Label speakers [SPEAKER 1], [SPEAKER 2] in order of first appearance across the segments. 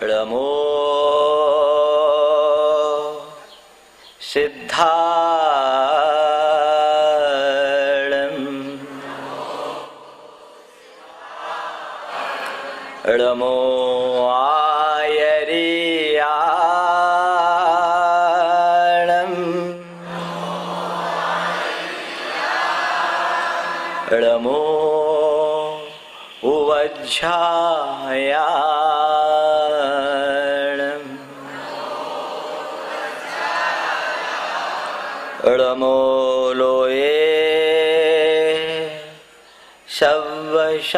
[SPEAKER 1] नमो सिद्धाणं नमो आयर्याणं नमो उवज्झायाणं नमो लोये शवशाहुणं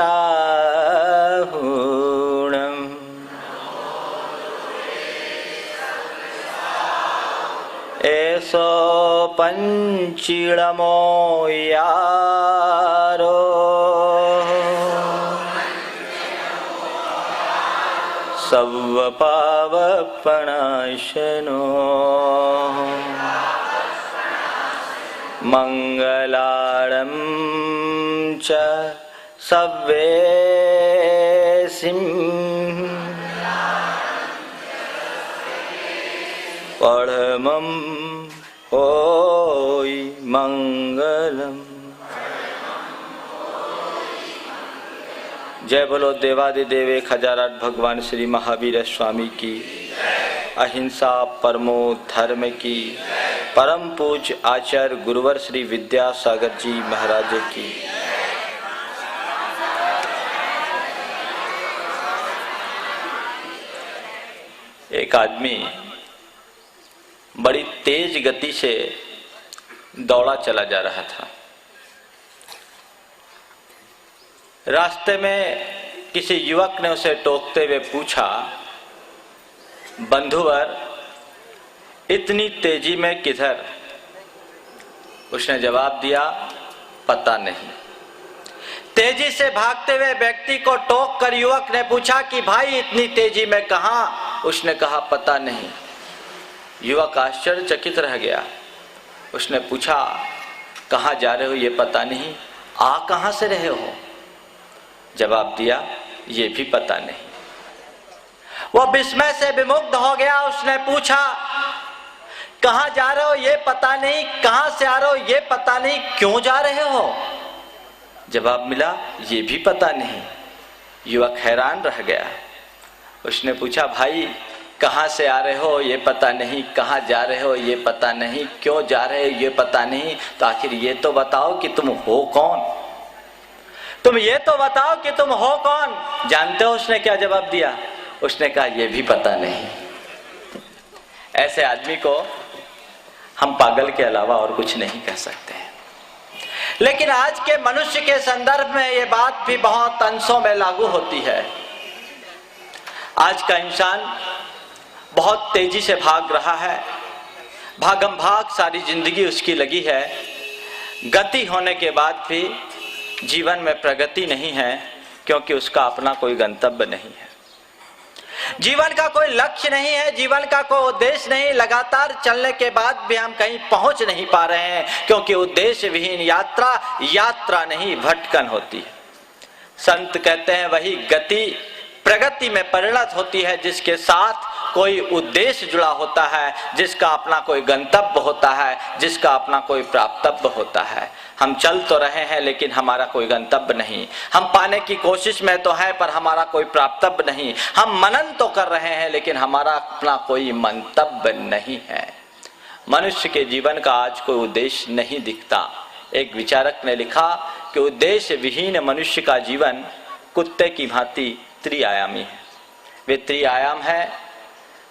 [SPEAKER 1] एसो पंचिणमो यारो सव्वपावपणाशनो मंगलार्णं च सव्वेसिं परमं होय मंगलम्। जय बोलो देवादिदेव एक हजाराठ भगवान श्री महावीर स्वामी की, अहिंसा परमो धर्म की, परम पूज्य आचार्य गुरुवर श्री विद्यासागर जी महाराज की। एक आदमी बड़ी तेज गति से दौड़ा चला जा रहा था। रास्ते में किसी युवक ने उसे टोकते हुए पूछा, बंधुवर इतनी तेजी में किधर? उसने जवाब दिया, पता नहीं। तेजी से भागते हुए व्यक्ति को टोक कर युवक ने पूछा कि भाई इतनी तेजी में कहां? उसने कहा, पता नहीं। युवक आश्चर्यचकित रह गया। उसने पूछा, कहां जा रहे हो ये पता नहीं, आ कहां से रहे हो? जवाब दिया, ये भी पता नहीं। वह विस्मय से विमुग्ध हो गया। उसने पूछा, कहां जा रहे हो ये पता नहीं, कहां से आ रहे हो ये पता नहीं, क्यों जा रहे हो? जवाब मिला, ये भी पता नहीं। युवक हैरान रह गया। उसने पूछा, भाई कहां से आ रहे हो ये पता नहीं, कहां जा रहे हो ये पता नहीं, क्यों जा रहे हो ये पता नहीं, तो आखिर ये तो बताओ कि तुम हो कौन? तुम ये तो बताओ कि तुम हो कौन? जानते हो उसने क्या जवाब दिया? उसने कहा, ये भी पता नहीं। ऐसे आदमी को हम पागल के अलावा और कुछ नहीं कह सकते हैं। लेकिन आज के मनुष्य के संदर्भ में ये बात भी बहुत अंशों में लागू होती है। आज का इंसान बहुत तेजी से भाग रहा है। भागम भाग सारी जिंदगी उसकी लगी है। गति होने के बाद भी जीवन में प्रगति नहीं है, क्योंकि उसका अपना कोई गंतव्य नहीं है। जीवन का कोई लक्ष्य नहीं है, जीवन का कोई उद्देश्य नहीं। लगातार चलने के बाद भी हम कहीं पहुंच नहीं पा रहे हैं, क्योंकि उद्देश्य विहीन यात्रा यात्रा नहीं, भटकन होती है। संत कहते हैं, वही गति प्रगति में परिणत होती है जिसके साथ कोई उद्देश्य जुड़ा होता है, जिसका अपना कोई गंतव्य होता है, जिसका अपना कोई प्राप्तव्य होता है। हम चल तो रहे हैं लेकिन हमारा कोई गंतव्य नहीं। हम पाने की कोशिश में तो हैं पर हमारा कोई प्राप्तव्य नहीं। हम मनन तो कर रहे हैं लेकिन हमारा अपना कोई मंतव्य नहीं है। मनुष्य के जीवन का आज कोई उद्देश्य नहीं दिखता। एक विचारक ने लिखा कि उद्देश्य विहीन मनुष्य का जीवन कुत्ते की भांति त्रिआयामी है। वे त्रिआयाम है,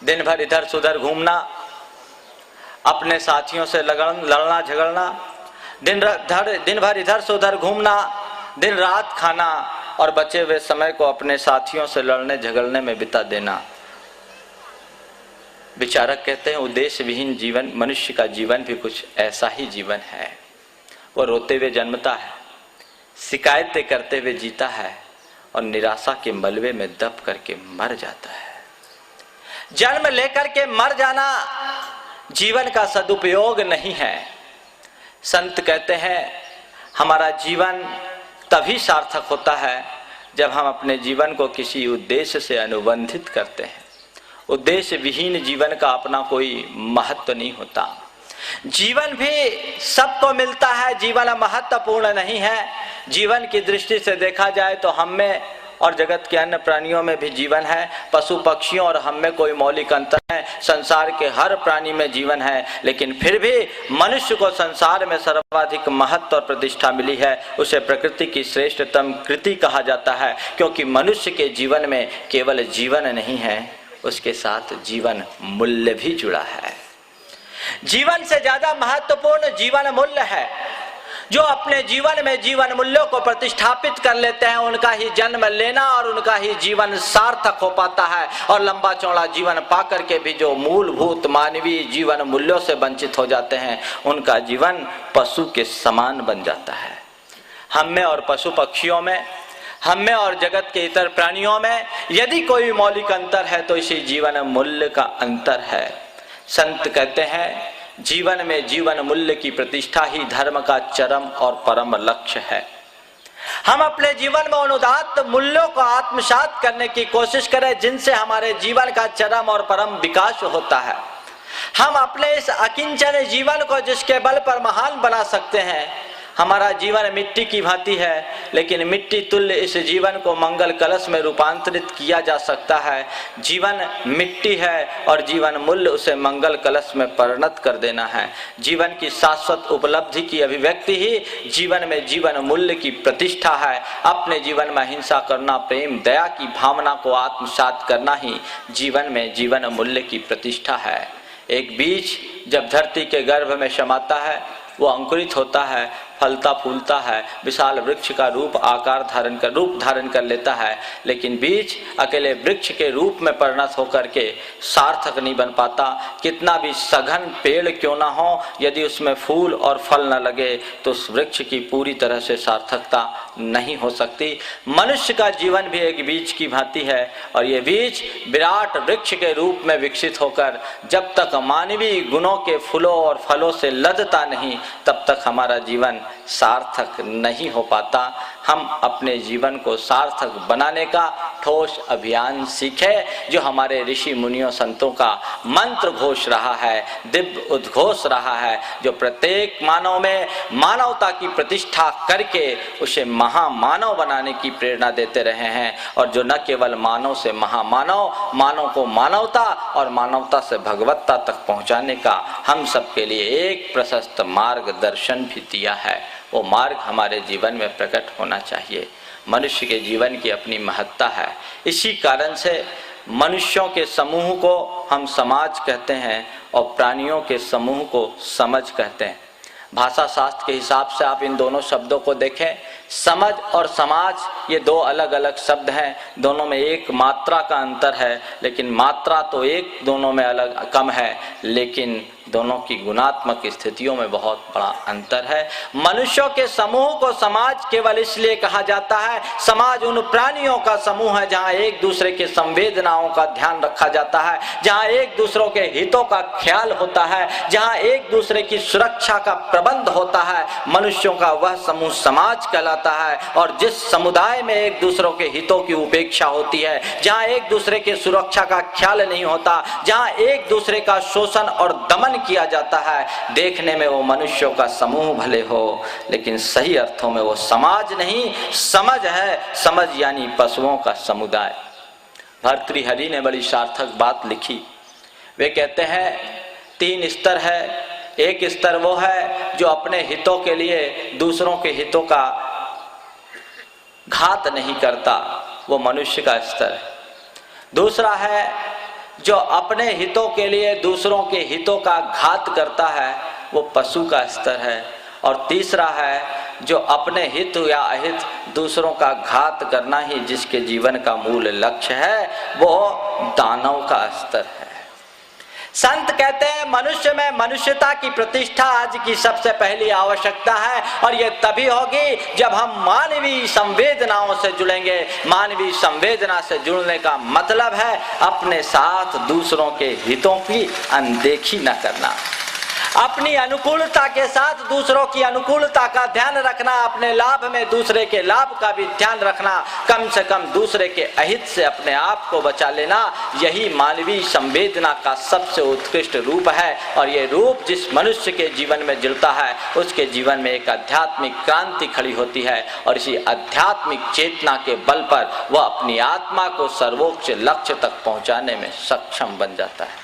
[SPEAKER 1] दिन भर इधर से उधर घूमना, अपने साथियों से लड़ना झगड़ना, दिन भर इधर से उधर घूमना, दिन रात खाना और बचे हुए समय को अपने साथियों से लड़ने झगड़ने में बिता देना। विचारक कहते हैं, उद्देश्य विहीन जीवन, मनुष्य का जीवन भी कुछ ऐसा ही जीवन है। वो रोते हुए जन्मता है, शिकायतें करते हुए जीता है और निराशा के मलबे में दब करके मर जाता है। जन्म लेकर के मर जाना जीवन का सदुपयोग नहीं है। संत कहते हैं हमारा जीवन तभी सार्थक होता है जब हम अपने जीवन को किसी उद्देश्य से अनुबंधित करते हैं। उद्देश्य विहीन जीवन का अपना कोई महत्व नहीं होता। जीवन भी सबको मिलता है, जीवन महत्वपूर्ण नहीं है। जीवन की दृष्टि से देखा जाए तो हम में और जगत के अन्य प्राणियों में भी जीवन है। पशु पक्षियों और हम में कोई मौलिक अंतर है। संसार के हर प्राणी में जीवन है, लेकिन फिर भी मनुष्य को संसार में सर्वाधिक महत्व और प्रतिष्ठा मिली है। उसे प्रकृति की श्रेष्ठतम कृति कहा जाता है, क्योंकि मनुष्य के जीवन में केवल जीवन नहीं है, उसके साथ जीवन मूल्य भी जुड़ा है। जीवन से ज्यादा महत्वपूर्ण जीवन मूल्य है। जो अपने जीवन में जीवन मूल्यों को प्रतिष्ठापित कर लेते हैं, उनका ही जन्म लेना और उनका ही जीवन सार्थक हो पाता है। और लंबा चौड़ा जीवन पाकर के भी जो मूलभूत मानवीय जीवन मूल्यों से वंचित हो जाते हैं, उनका जीवन पशु के समान बन जाता है। हम में और पशु पक्षियों में, हम में और जगत के इतर प्राणियों में यदि कोई मौलिक अंतर है तो इसी जीवन मूल्य का अंतर है। संत कहते हैं जीवन में जीवन मूल्य की प्रतिष्ठा ही धर्म का चरम और परम लक्ष्य है। हम अपने जीवन में उन उदात्त मूल्यों को आत्मसात करने की कोशिश करें जिनसे हमारे जीवन का चरम और परम विकास होता है। हम अपने इस अकिंचन जीवन को जिसके बल पर महान बना सकते हैं। हमारा जीवन मिट्टी की भांति है, लेकिन मिट्टी तुल्य इस जीवन को मंगल कलश में रूपांतरित किया जा सकता है। जीवन मिट्टी है और जीवन मूल्य उसे मंगल कलश में परिणत कर देना है। जीवन की शाश्वत उपलब्धि की अभिव्यक्ति ही जीवन में जीवन मूल्य की प्रतिष्ठा है। अपने जीवन में अहिंसा करना, प्रेम दया की भावना को आत्मसात करना ही जीवन में जीवन मूल्य की प्रतिष्ठा है। एक बीज जब धरती के गर्भ में समाता है, वो अंकुरित होता है, फलता फूलता है, विशाल वृक्ष का रूप धारण कर लेता है, लेकिन बीज अकेले वृक्ष के रूप में परिणत होकर के सार्थक नहीं बन पाता। कितना भी सघन पेड़ क्यों ना हो, यदि उसमें फूल और फल न लगे तो उस वृक्ष की पूरी तरह से सार्थकता नहीं हो सकती। मनुष्य का जीवन भी एक बीज की भांति है और ये बीज विराट वृक्ष के रूप में विकसित होकर जब तक मानवीय गुणों के फूलों और फलों से लदता नहीं, तब तक हमारा जीवन सार्थक नहीं हो पाता। हम अपने जीवन को सार्थक बनाने का ठोस अभियान सीखे, जो हमारे ऋषि मुनियों संतों का मंत्र घोष रहा है, दिव्य उद्घोष रहा है, जो प्रत्येक मानव में मानवता की प्रतिष्ठा करके उसे महामानव बनाने की प्रेरणा देते रहे हैं। और जो न केवल मानव से महामानव, मानव को मानवता और मानवता से भगवत्ता तक पहुंचाने का हम सबके लिए एक प्रशस्त मार्गदर्शन भी दिया है। वो मार्ग हमारे जीवन में प्रकट होना चाहिए। मनुष्य के जीवन की अपनी महत्ता है। इसी कारण से मनुष्यों के समूह को हम समाज कहते हैं और प्राणियों के समूह को समझ कहते हैं। भाषा शास्त्र के हिसाब से आप इन दोनों शब्दों को देखें, समझ और समाज ये दो अलग अलग शब्द हैं। दोनों में एक मात्रा का अंतर है, लेकिन मात्रा तो एक दोनों में अलग कम है, लेकिन दोनों की गुणात्मक स्थितियों में बहुत बड़ा अंतर है। मनुष्यों के समूह को समाज केवल इसलिए कहा जाता है, समाज उन प्राणियों का समूह है जहाँ एक दूसरे के संवेदनाओं का ध्यान रखा जाता है, जहाँ एक दूसरों के हितों का ख्याल होता है, जहाँ एक दूसरे की सुरक्षा का प्रबंध होता है। मनुष्यों का वह समूह समाज कहलाता है। और जिस समुदाय में एक दूसरों के हितों की उपेक्षा होती है, जहाँ एक दूसरे के सुरक्षा का ख्याल नहीं होता, जहाँ एक दूसरे का शोषण और दमन किया जाता है, देखने में वो मनुष्यों का समूह भले हो, लेकिन सही अर्थों में वो समाज नहीं, समझ है। समझ यानी पशुओं का समुदाय। भर्तृहरि ने बड़ी सार्थक बात लिखी। वे कहते हैं 3 स्तर है। एक स्तर वो है जो अपने हितों के लिए दूसरों के हितों का घात नहीं करता, वो मनुष्य का स्तर है। दूसरा है जो अपने हितों के लिए दूसरों के हितों का घात करता है, वो पशु का स्तर है। और तीसरा है जो अपने हित या अहित दूसरों का घात करना ही जिसके जीवन का मूल लक्ष्य है, वो दानव का स्तर है। संत कहते हैं मनुष्य में मनुष्यता की प्रतिष्ठा आज की सबसे पहली आवश्यकता है, और ये तभी होगी जब हम मानवीय संवेदनाओं से जुड़ेंगे। मानवीय संवेदना से जुड़ने का मतलब है अपने साथ दूसरों के हितों की अनदेखी न करना। अपनी अनुकूलता के साथ दूसरों की अनुकूलता का ध्यान रखना, अपने लाभ में दूसरे के लाभ का भी ध्यान रखना, कम से कम दूसरे के अहित से अपने आप को बचा लेना, यही मानवीय संवेदना का सबसे उत्कृष्ट रूप है। और ये रूप जिस मनुष्य के जीवन में जुड़ता है उसके जीवन में एक आध्यात्मिक क्रांति खड़ी होती है और इसी आध्यात्मिक चेतना के बल पर वह अपनी आत्मा को सर्वोच्च लक्ष्य तक पहुंचाने में सक्षम बन जाता है।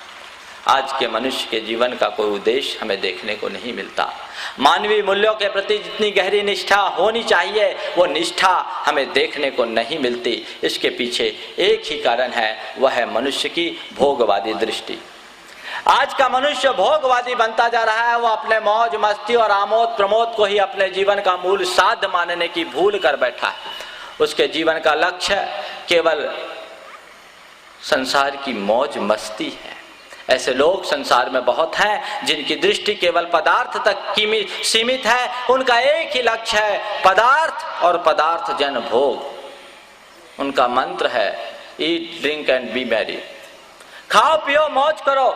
[SPEAKER 1] आज के मनुष्य के जीवन का कोई उद्देश्य हमें देखने को नहीं मिलता। मानवीय मूल्यों के प्रति जितनी गहरी निष्ठा होनी चाहिए वो निष्ठा हमें देखने को नहीं मिलती। इसके पीछे एक ही कारण है, वह है मनुष्य की भोगवादी दृष्टि। आज का मनुष्य भोगवादी बनता जा रहा है। वो अपने मौज मस्ती और आमोद प्रमोद को ही अपने जीवन का मूल साध मानने की भूल कर बैठा है। उसके जीवन का लक्ष्य केवल संसार की मौज मस्ती है। ऐसे लोग संसार में बहुत हैं जिनकी दृष्टि केवल पदार्थ तक सीमित है। उनका एक ही लक्ष्य है, पदार्थ और पदार्थ जन भोग। उनका मंत्र है eat drink and B Mary. खाओ पियो मौज करो,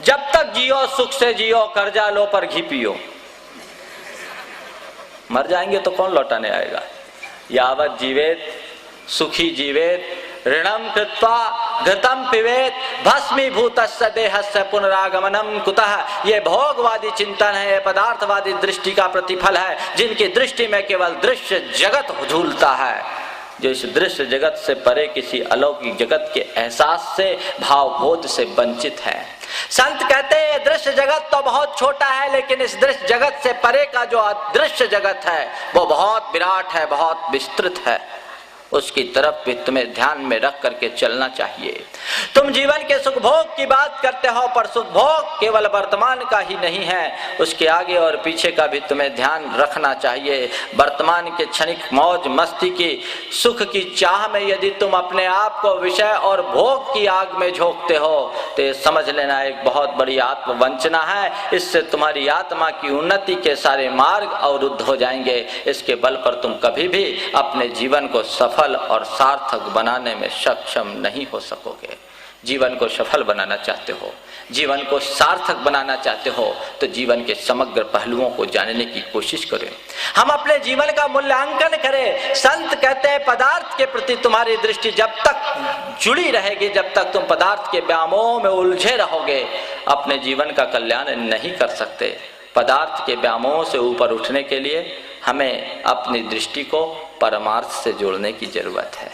[SPEAKER 1] जब तक जियो सुख से जियो, कर्जा लो पर घी पियो। मर जाएंगे तो कौन लौटाने आएगा। यावत जीवेत सुखी जीवेत, ऋणम कृत्वा घृतम पिबेत, भस्मीभूतस्य देहस्य पुनरागमनम कुतः। ये भोगवादी चिंतन है, ये पदार्थवादी दृष्टि का प्रतिफल है, जिनकी दृष्टि में केवल दृश्य जगत झूलता है, जो इस दृश्य जगत से परे किसी अलौकिक जगत के एहसास से, भावबोध से वंचित है। संत कहते हैं दृश्य जगत तो बहुत छोटा है, लेकिन इस दृश्य जगत से परे का जो अदृश्य जगत है वो बहुत विराट है, बहुत विस्तृत है। उसकी तरफ भी तुम्हें ध्यान में रख करके चलना चाहिए। तुम जीवन के सुख भोग की बात करते हो, पर सुख भोग केवल वर्तमान का ही नहीं है, उसके आगे और पीछे का भी तुम्हें ध्यान रखना चाहिए। वर्तमान के क्षणिक मौज मस्ती की सुख की चाह में यदि तुम अपने आप को विषय और भोग की आग में झोंकते हो तो ये समझ लेना एक बहुत बड़ी आत्मवंचना है। इससे तुम्हारी आत्मा की उन्नति के सारे मार्ग अवरुद्ध हो जाएंगे। इसके बल पर तुम कभी भी अपने जीवन को सफल और सार्थक बनाने में सक्षम नहीं हो सकोगे। जीवन को सफल बनाना चाहते हो, जीवन को सार्थक बनाना चाहते हो तो जीवन के समग्र पहलुओं को जानने की कोशिश करें। हम अपने जीवन का मूल्यांकन करें। संत कहते हैं पदार्थ के प्रति तुम्हारी दृष्टि जब तक जुड़ी रहेगी, जब तक तुम पदार्थ के व्यामोह में उलझे रहोगे, अपने जीवन का कल्याण नहीं कर सकते। पदार्थ के व्यामोह से ऊपर उठने के लिए हमें अपनी दृष्टि को परमार्थ से जोड़ने की जरूरत है।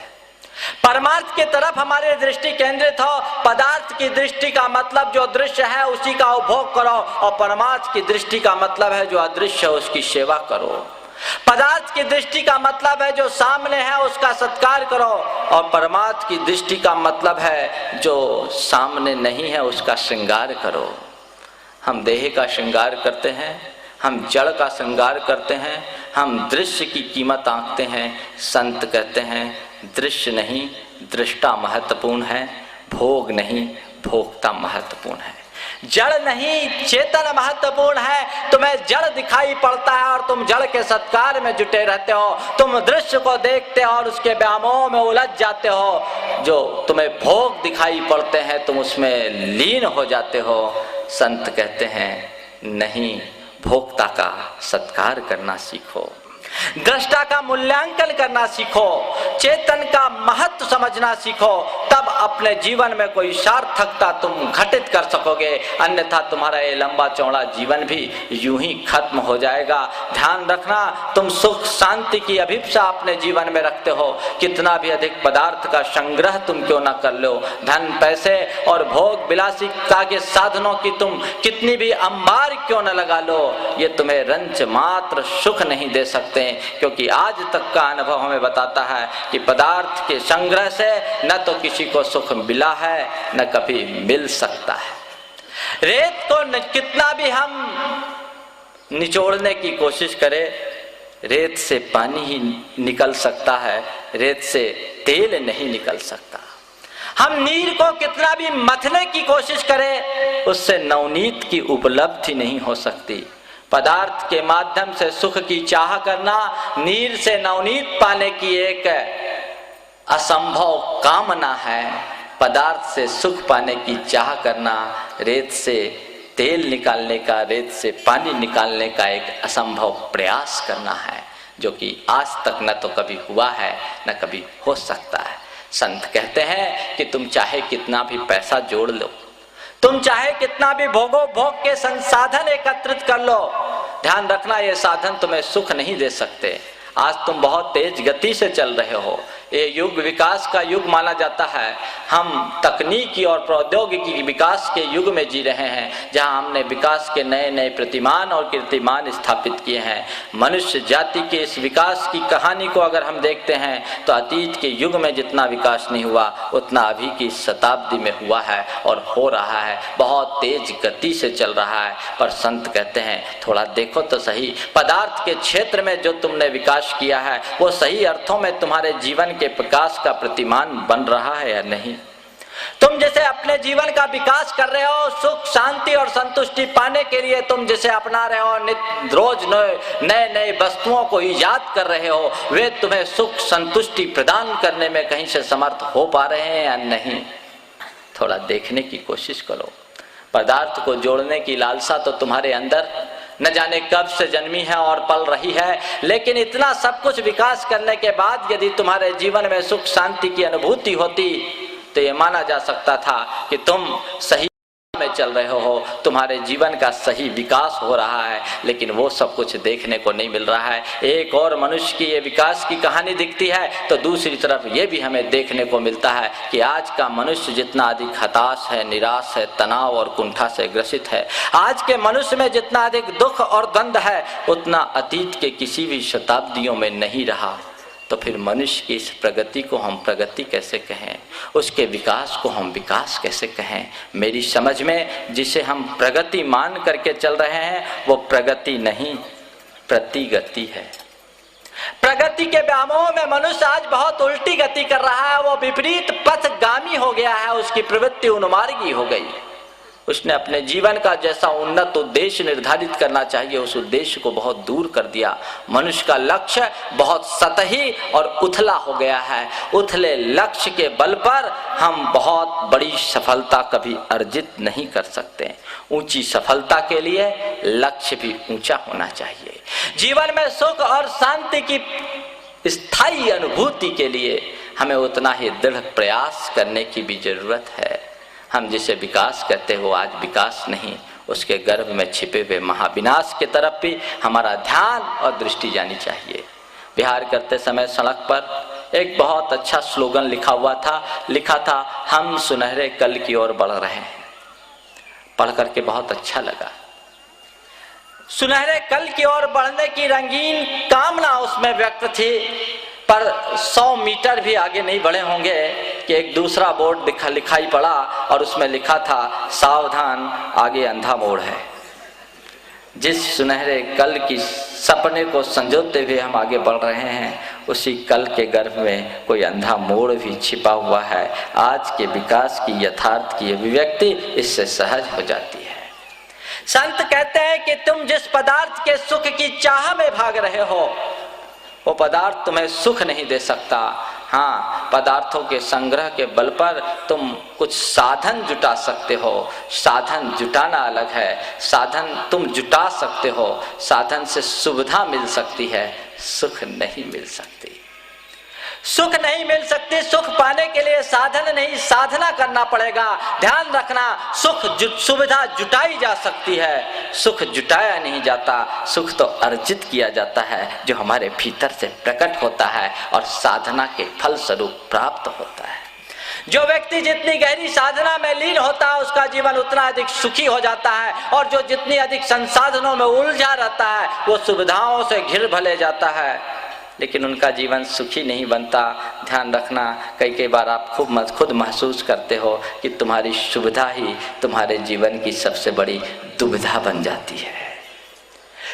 [SPEAKER 1] परमार्थ की तरफ हमारी दृष्टि केंद्रित हो। पदार्थ की दृष्टि का मतलब जो दृश्य है उसी का उपभोग करो, और परमार्थ की दृष्टि का मतलब है जो अदृश्य है उसकी सेवा करो। पदार्थ की दृष्टि का मतलब है जो सामने है उसका सत्कार करो, और परमार्थ की दृष्टि का मतलब है जो सामने नहीं है उसका श्रृंगार करो। हम देह का श्रृंगार करते हैं, हम जड़ का श्रृंगार करते हैं, हम दृश्य की कीमत आंकते हैं। संत कहते हैं दृश्य नहीं दृष्टा महत्वपूर्ण है, भोग नहीं भोक्ता महत्वपूर्ण है। जड़ नहीं चेतन महत्वपूर्ण है। तुम्हें जड़ दिखाई पड़ता है और तुम जड़ के सत्कार में जुटे रहते हो। तुम दृश्य को देखते हो और उसके व्यामोह में उलझ जाते हो। जो तुम्हें भोग दिखाई पड़ते हैं तुम उसमें लीन हो जाते हो। संत कहते हैं नहीं, भोक्ता का सत्कार करना सीखो, दृष्टा का मूल्यांकन करना सीखो, चेतन का महत्व समझना सीखो, तब अपने जीवन में कोई सार्थकता तुम घटित कर सकोगे। अन्यथा तुम्हारा ये लंबा चौड़ा जीवन भी यूं ही खत्म हो जाएगा। ध्यान रखना, तुम सुख शांति की अभिप्सा अपने जीवन में रखते हो, कितना भी अधिक पदार्थ का संग्रह तुम क्यों ना कर लो, धन पैसे और भोग विलासिता के साधनों की तुम कितनी भी अंबार क्यों न लगा लो, ये तुम्हें रंच मात्र सुख नहीं दे सकते। क्योंकि आज तक का अनुभव हमें बताता है कि पदार्थ के संग्रह से न तो किसी को सुख मिला है न कभी मिल सकता है। रेत को कितना भी हम निचोड़ने की कोशिश करें, रेत से पानी ही निकल सकता है, रेत से तेल नहीं निकल सकता। हम नीर को कितना भी मथने की कोशिश करें, उससे नवनीत की उपलब्धि नहीं हो सकती। पदार्थ के माध्यम से सुख की चाह करना नीर से नवनीत पाने की एक असंभव कामना है। पदार्थ से सुख पाने की चाह करना रेत से तेल निकालने का, रेत से पानी निकालने का एक असंभव प्रयास करना है, जो कि आज तक न तो कभी हुआ है न कभी हो सकता है। संत कहते हैं कि तुम चाहे कितना भी पैसा जोड़ लो, तुम चाहे कितना भी भोगो भोग के संसाधन एकत्रित कर लो, ध्यान रखना ये साधन तुम्हें सुख नहीं दे सकते। आज तुम बहुत तेज गति से चल रहे हो, ये युग विकास का युग माना जाता है। हम तकनीकी और प्रौद्योगिकी विकास के युग में जी रहे हैं, जहां हमने विकास के नए नए प्रतिमान और कीर्तिमान स्थापित किए हैं। मनुष्य जाति के इस विकास की कहानी को अगर हम देखते हैं तो अतीत के युग में जितना विकास नहीं हुआ उतना अभी की शताब्दी में हुआ है और हो रहा है, बहुत तेज गति से चल रहा है। पर संत कहते हैं थोड़ा देखो तो सही, पदार्थ के क्षेत्र में जो तुमने विकास किया है वो सही अर्थों में तुम्हारे जीवन के विकास का प्रतिमान बन रहा है या नहीं। तुम जैसे अपने जीवन का विकास कर रहे हो, सुख शांति और संतुष्टि पाने के लिए तुम जिसे अपना रहे हो, रोज नए नए वस्तुओं को ईजाद कर रहे हो, वे तुम्हें सुख संतुष्टि प्रदान करने में कहीं से समर्थ हो पा रहे हैं या नहीं। थोड़ा देखने की कोशिश करो। पदार्थ को जोड़ने की लालसा तो तुम्हारे अंदर न जाने कब से जन्मी है और पल रही है, लेकिन इतना सब कुछ विकास करने के बाद यदि तुम्हारे जीवन में सुख शांति की अनुभूति होती तो ये माना जा सकता था कि तुम सही में चल रहे हो, तुम्हारे जीवन का सही विकास हो रहा है। लेकिन वो सब कुछ देखने को नहीं मिल रहा है। एक और मनुष्य की ये विकास की कहानी दिखती है तो दूसरी तरफ ये भी हमें देखने को मिलता है कि आज का मनुष्य जितना अधिक हताश है, निराश है, तनाव और कुंठा से ग्रसित है, आज के मनुष्य में जितना अधिक दुख और द्वंद्व है उतना अतीत के किसी भी शताब्दियों में नहीं रहा। तो फिर मनुष्य की इस प्रगति को हम प्रगति कैसे कहें, उसके विकास को हम विकास कैसे कहें। मेरी समझ में जिसे हम प्रगति मान करके चल रहे हैं वो प्रगति नहीं, प्रतिगति है। प्रगति के व्यामोह में मनुष्य आज बहुत उल्टी गति कर रहा है, वो विपरीत पथगामी हो गया है, उसकी प्रवृत्ति उन्मार्गी हो गई। उसने अपने जीवन का जैसा उन्नत उद्देश्य निर्धारित करना चाहिए उस उद्देश्य को बहुत दूर कर दिया। मनुष्य का लक्ष्य बहुत सतही और उथला हो गया है। उथले लक्ष्य के बल पर हम बहुत बड़ी सफलता कभी अर्जित नहीं कर सकते। ऊंची सफलता के लिए लक्ष्य भी ऊंचा होना चाहिए। जीवन में सुख और शांति की स्थायी अनुभूति के लिए हमें उतना ही दृढ़ प्रयास करने की भी जरूरत है। हम जिसे विकास कहते हो आज विकास नहीं, उसके गर्भ में छिपे हुए महाविनाश की तरफ भी हमारा ध्यान और दृष्टि जानी चाहिए। विहार करते समय सड़क पर एक बहुत अच्छा स्लोगन लिखा था हम सुनहरे कल की ओर बढ़ रहे हैं। पढ़ करके बहुत अच्छा लगा। सुनहरे कल की ओर बढ़ने की रंगीन कामना उसमें व्यक्त थी, पर 100 मीटर भी आगे नहीं बढ़े होंगे कि एक दूसरा बोर्ड दिखाई पड़ा और उसमें लिखा था सावधान आगे अंधा मोड़ है। जिस सुनहरे कल की सपने को संजोते हुए हम आगे बढ़ रहे हैं उसी कल के गर्भ में कोई अंधा मोड़ भी छिपा हुआ है। आज के विकास की यथार्थ की अभिव्यक्ति इससे सहज हो जाती है। संत कहते हैं कि तुम जिस पदार्थ के सुख की चाह में भाग रहे हो वो पदार्थ तुम्हें सुख नहीं दे सकता। हाँ, पदार्थों के संग्रह के बल पर तुम कुछ साधन जुटा सकते हो। साधन जुटाना अलग है। साधन तुम जुटा सकते हो, साधन से सुविधा मिल सकती है, सुख नहीं मिल सकती। सुख नहीं मिल सकती। सुख पाने के लिए साधन नहीं साधना करना पड़ेगा। ध्यान रखना, सुविधा जुटाई जा सकती है, सुख जुटाया नहीं जाता। सुख तो अर्जित किया जाता है जो हमारे भीतर से प्रकट होता है और साधना के फल स्वरूप प्राप्त होता है। जो व्यक्ति जितनी गहरी साधना में लीन होता है उसका जीवन उतना अधिक सुखी हो जाता है, और जो जितनी अधिक संसाधनों में उलझा रहता है वो सुविधाओं से घिर भले जाता है लेकिन उनका जीवन सुखी नहीं बनता। ध्यान रखना, कई बार आप खुद महसूस करते हो कि तुम्हारी सुविधा ही तुम्हारे जीवन की सबसे बड़ी दुविधा बन जाती है।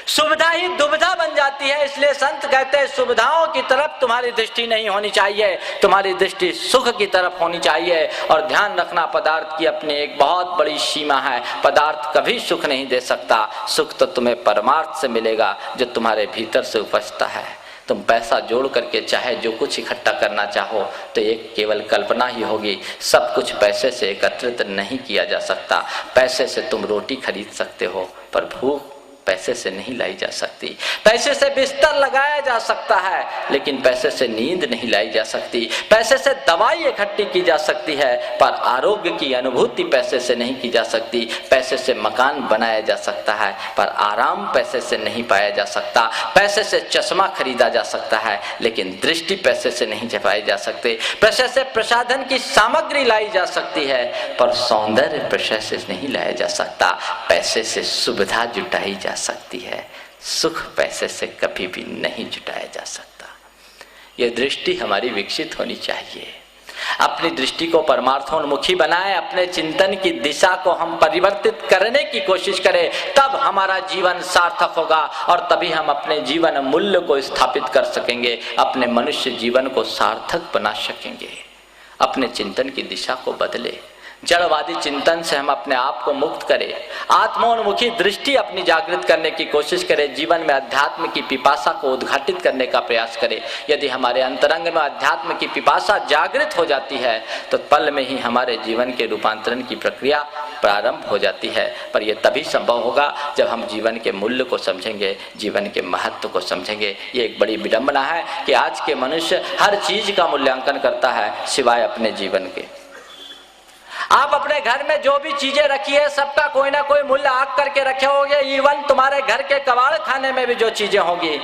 [SPEAKER 1] सुविधा ही दुविधा बन जाती है। इसलिए संत कहते हैं सुविधाओं की तरफ तुम्हारी दृष्टि नहीं होनी चाहिए, तुम्हारी दृष्टि सुख की तरफ होनी चाहिए। और ध्यान रखना, पदार्थ की अपनी एक बहुत बड़ी सीमा है। पदार्थ कभी सुख नहीं दे सकता। सुख तो तुम्हें परमार्थ से मिलेगा जो तुम्हारे भीतर से उपजता है। तुम पैसा जोड़ करके चाहे जो कुछ इकट्ठा करना चाहो तो एक केवल कल्पना ही होगी। सब कुछ पैसे से एकत्रित नहीं किया जा सकता। पैसे से तुम रोटी खरीद सकते हो पर भूख पैसे से नहीं लाई जा सकती। पैसे से बिस्तर लगाया जा सकता है लेकिन पैसे से नींद नहीं लाई जा सकती। पैसे से दवाई इकट्ठी की जा सकती है पर आरोग्य की अनुभूति पैसे से नहीं की जा सकती। पैसे से मकान बनाया जा सकता है पर आराम पैसे से नहीं पाया जा सकता। पैसे से चश्मा खरीदा जा सकता है लेकिन दृष्टि पैसे से नहीं छपाई जा सकते। पैसे से प्रसाधन की सामग्री लाई जा सकती है पर सौंदर्य पैसे से नहीं लाया जा सकता। पैसे से सुविधा जुटाई जा सकती है, सुख पैसे से कभी भी नहीं जुटाया जा सकता। यह दृष्टि हमारी विकसित होनी चाहिए। अपनी दृष्टि को परमार्थोन्मुखी बनाएं, अपने चिंतन की दिशा को हम परिवर्तित करने की कोशिश करें, तब हमारा जीवन सार्थक होगा और तभी हम अपने जीवन मूल्य को स्थापित कर सकेंगे, अपने मनुष्य जीवन को सार्थक बना सकेंगे। अपने चिंतन की दिशा को बदले, जड़वादी चिंतन से हम अपने आप को मुक्त करें, आत्मोन्मुखी दृष्टि अपनी जागृत करने की कोशिश करें, जीवन में अध्यात्म की पिपासा को उद्घाटित करने का प्रयास करें। यदि हमारे अंतरंग में अध्यात्म की पिपासा जागृत हो जाती है तो पल में ही हमारे जीवन के रूपांतरण की प्रक्रिया प्रारंभ हो जाती है। पर यह तभी संभव होगा जब हम जीवन के मूल्य को समझेंगे, जीवन के महत्व को समझेंगे। ये एक बड़ी विडंबना है कि आज के मनुष्य हर चीज का मूल्यांकन करता है सिवाय अपने जीवन के। आप अपने घर में जो भी चीजें रखी है सबका कोई ना कोई मूल्य आंक करके रखे होंगे। इवन तुम्हारे घर के कबाड़ खाने में भी जो चीजें होंगी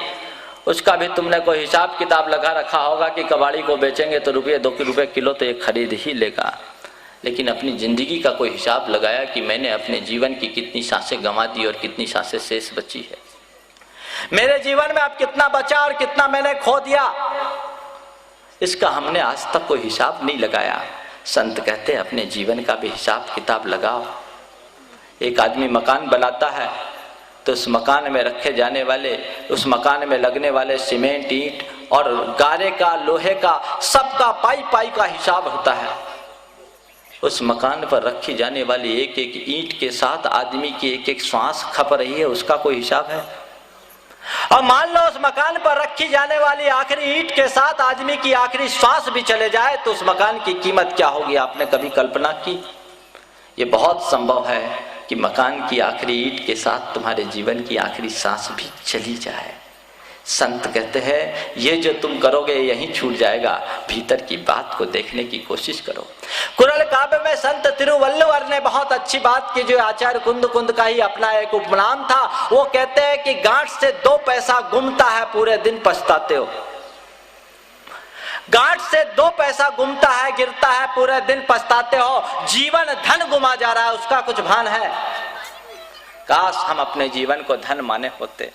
[SPEAKER 1] उसका भी तुमने कोई हिसाब किताब लगा रखा होगा कि कबाड़ी को बेचेंगे तो ₹2 किलो तो ये खरीद ही लेगा। लेकिन अपनी जिंदगी का कोई हिसाब लगाया कि मैंने अपने जीवन की कितनी सांसें गंवा दी और कितनी सांसें शेष बची है, मेरे जीवन में अब कितना बचा और कितना मैंने खो दिया, इसका हमने आज तक कोई हिसाब नहीं लगाया। संत कहते हैं अपने जीवन का भी हिसाब किताब लगाओ। एक आदमी मकान बनाता है तो उस मकान में रखे जाने वाले, उस मकान में लगने वाले सीमेंट, ईंट और गारे का, लोहे का, सबका पाई पाई का हिसाब होता है। उस मकान पर रखी जाने वाली एक एक ईंट के साथ आदमी की एक एक श्वास खप रही है, उसका कोई हिसाब है? और मान लो उस मकान पर रखी जाने वाली आखिरी ईंट के साथ आदमी की आखिरी श्वास भी चले जाए तो उस मकान की कीमत क्या होगी? आपने कभी कल्पना की? ये बहुत संभव है कि मकान की आखिरी ईंट के साथ तुम्हारे जीवन की आखिरी सांस भी चली जाए। संत कहते हैं ये जो तुम करोगे यहीं छूट जाएगा, भीतर की बात को देखने की कोशिश करो। कुरल काव्य में संत तिरुवल्लुवर ने बहुत अच्छी बात की, जो आचार्य कुंद का ही अपना एक उपनाम था। वो कहते हैं कि गांठ से 2 पैसा गुमता है, पूरे दिन पछताते हो। गांठ से 2 पैसा गुमता है, गिरता है, पूरे दिन पछताते हो। जीवन धन गुमा जा रहा है, उसका कुछ भान है? काश हम अपने जीवन को धन माने होते,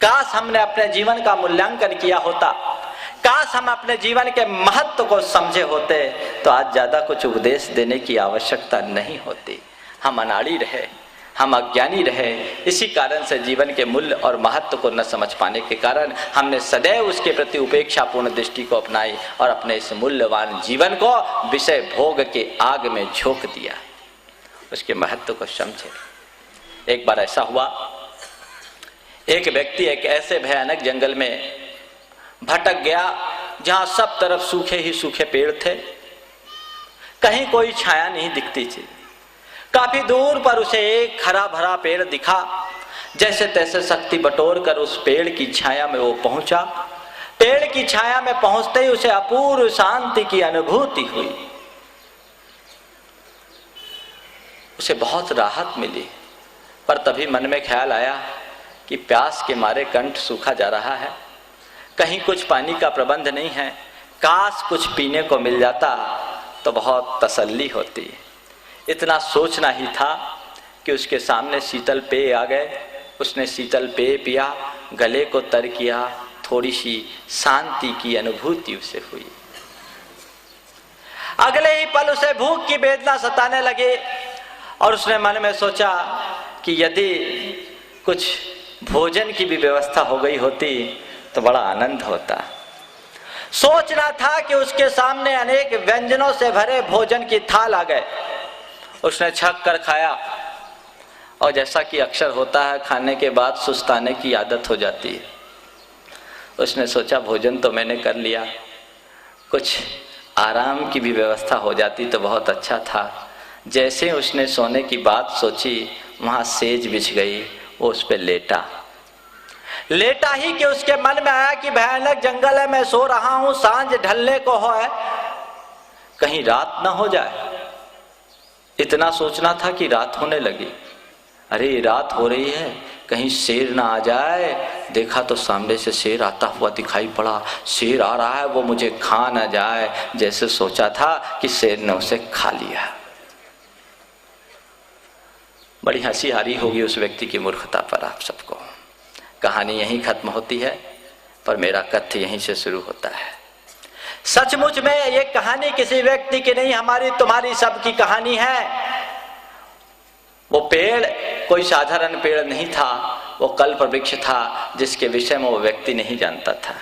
[SPEAKER 1] काश हमने अपने जीवन का मूल्यांकन किया होता, काश हम अपने जीवन के महत्व को समझे होते तो आज ज्यादा कुछ उपदेश देने की आवश्यकता नहीं होती। हम अनाड़ी रहे, हम अज्ञानी रहे, इसी कारण से जीवन के मूल्य और महत्व को न समझ पाने के कारण हमने सदैव उसके प्रति उपेक्षापूर्ण दृष्टि को अपनाई और अपने इस मूल्यवान जीवन को विषय भोग के आग में झोंक दिया। उसके महत्व को समझे। एक बार ऐसा हुआ, एक व्यक्ति एक ऐसे भयानक जंगल में भटक गया जहां सब तरफ सूखे ही सूखे पेड़ थे, कहीं कोई छाया नहीं दिखती थी। काफी दूर पर उसे एक हरा भरा पेड़ दिखा। जैसे तैसे शक्ति बटोर कर उस पेड़ की छाया में वो पहुंचा। पेड़ की छाया में पहुंचते ही उसे अपूर्व शांति की अनुभूति हुई। उसे बहुत राहत मिली, पर तभी मन में ख्याल आया कि प्यास के मारे कंठ सूखा जा रहा है, कहीं कुछ पानी का प्रबंध नहीं है, काश कुछ पीने को मिल जाता तो बहुत तसल्ली होती। इतना सोचना ही था कि उसके सामने शीतल पेय आ गए। उसने शीतल पेय पिया, गले को तर किया, थोड़ी सी शांति की अनुभूति उसे हुई। अगले ही पल उसे भूख की वेदना सताने लगे और उसने मन में सोचा कि यदि कुछ भोजन की भी व्यवस्था हो गई होती तो बड़ा आनंद होता। सोचना था कि उसके सामने अनेक व्यंजनों से भरे भोजन की थाल आ गए। उसने छक कर खाया और जैसा कि अक्सर होता है, खाने के बाद सुस्ताने की आदत हो जाती है। उसने सोचा भोजन तो मैंने कर लिया, कुछ आराम की भी व्यवस्था हो जाती तो बहुत अच्छा था। जैसे उसने सोने की बात सोची, वहाँ सेज बिछ गई, वो उस पर लेटा ही कि उसके मन में आया कि भयानक जंगल है, मैं सो रहा हूँ, सांझ ढलने को है, कहीं रात ना हो जाए। इतना सोचना था कि रात होने लगी। अरे रात हो रही है, कहीं शेर ना आ जाए। देखा तो सामने से शेर आता हुआ दिखाई पड़ा। शेर आ रहा है, वो मुझे खा ना जाए। जैसे सोचा था कि शेर ने उसे खा लिया। बड़ी हंसी आ रही होगी उस व्यक्ति की मूर्खता पर आप सबको। कहानी यहीं खत्म होती है, पर मेरा कथ्य यहीं से शुरू होता है। सचमुच में ये कहानी किसी व्यक्ति की नहीं, हमारी तुम्हारी सबकी कहानी है। वो पेड़ कोई साधारण पेड़ नहीं था, वो कल्प वृक्ष था, जिसके विषय में वो व्यक्ति नहीं जानता था।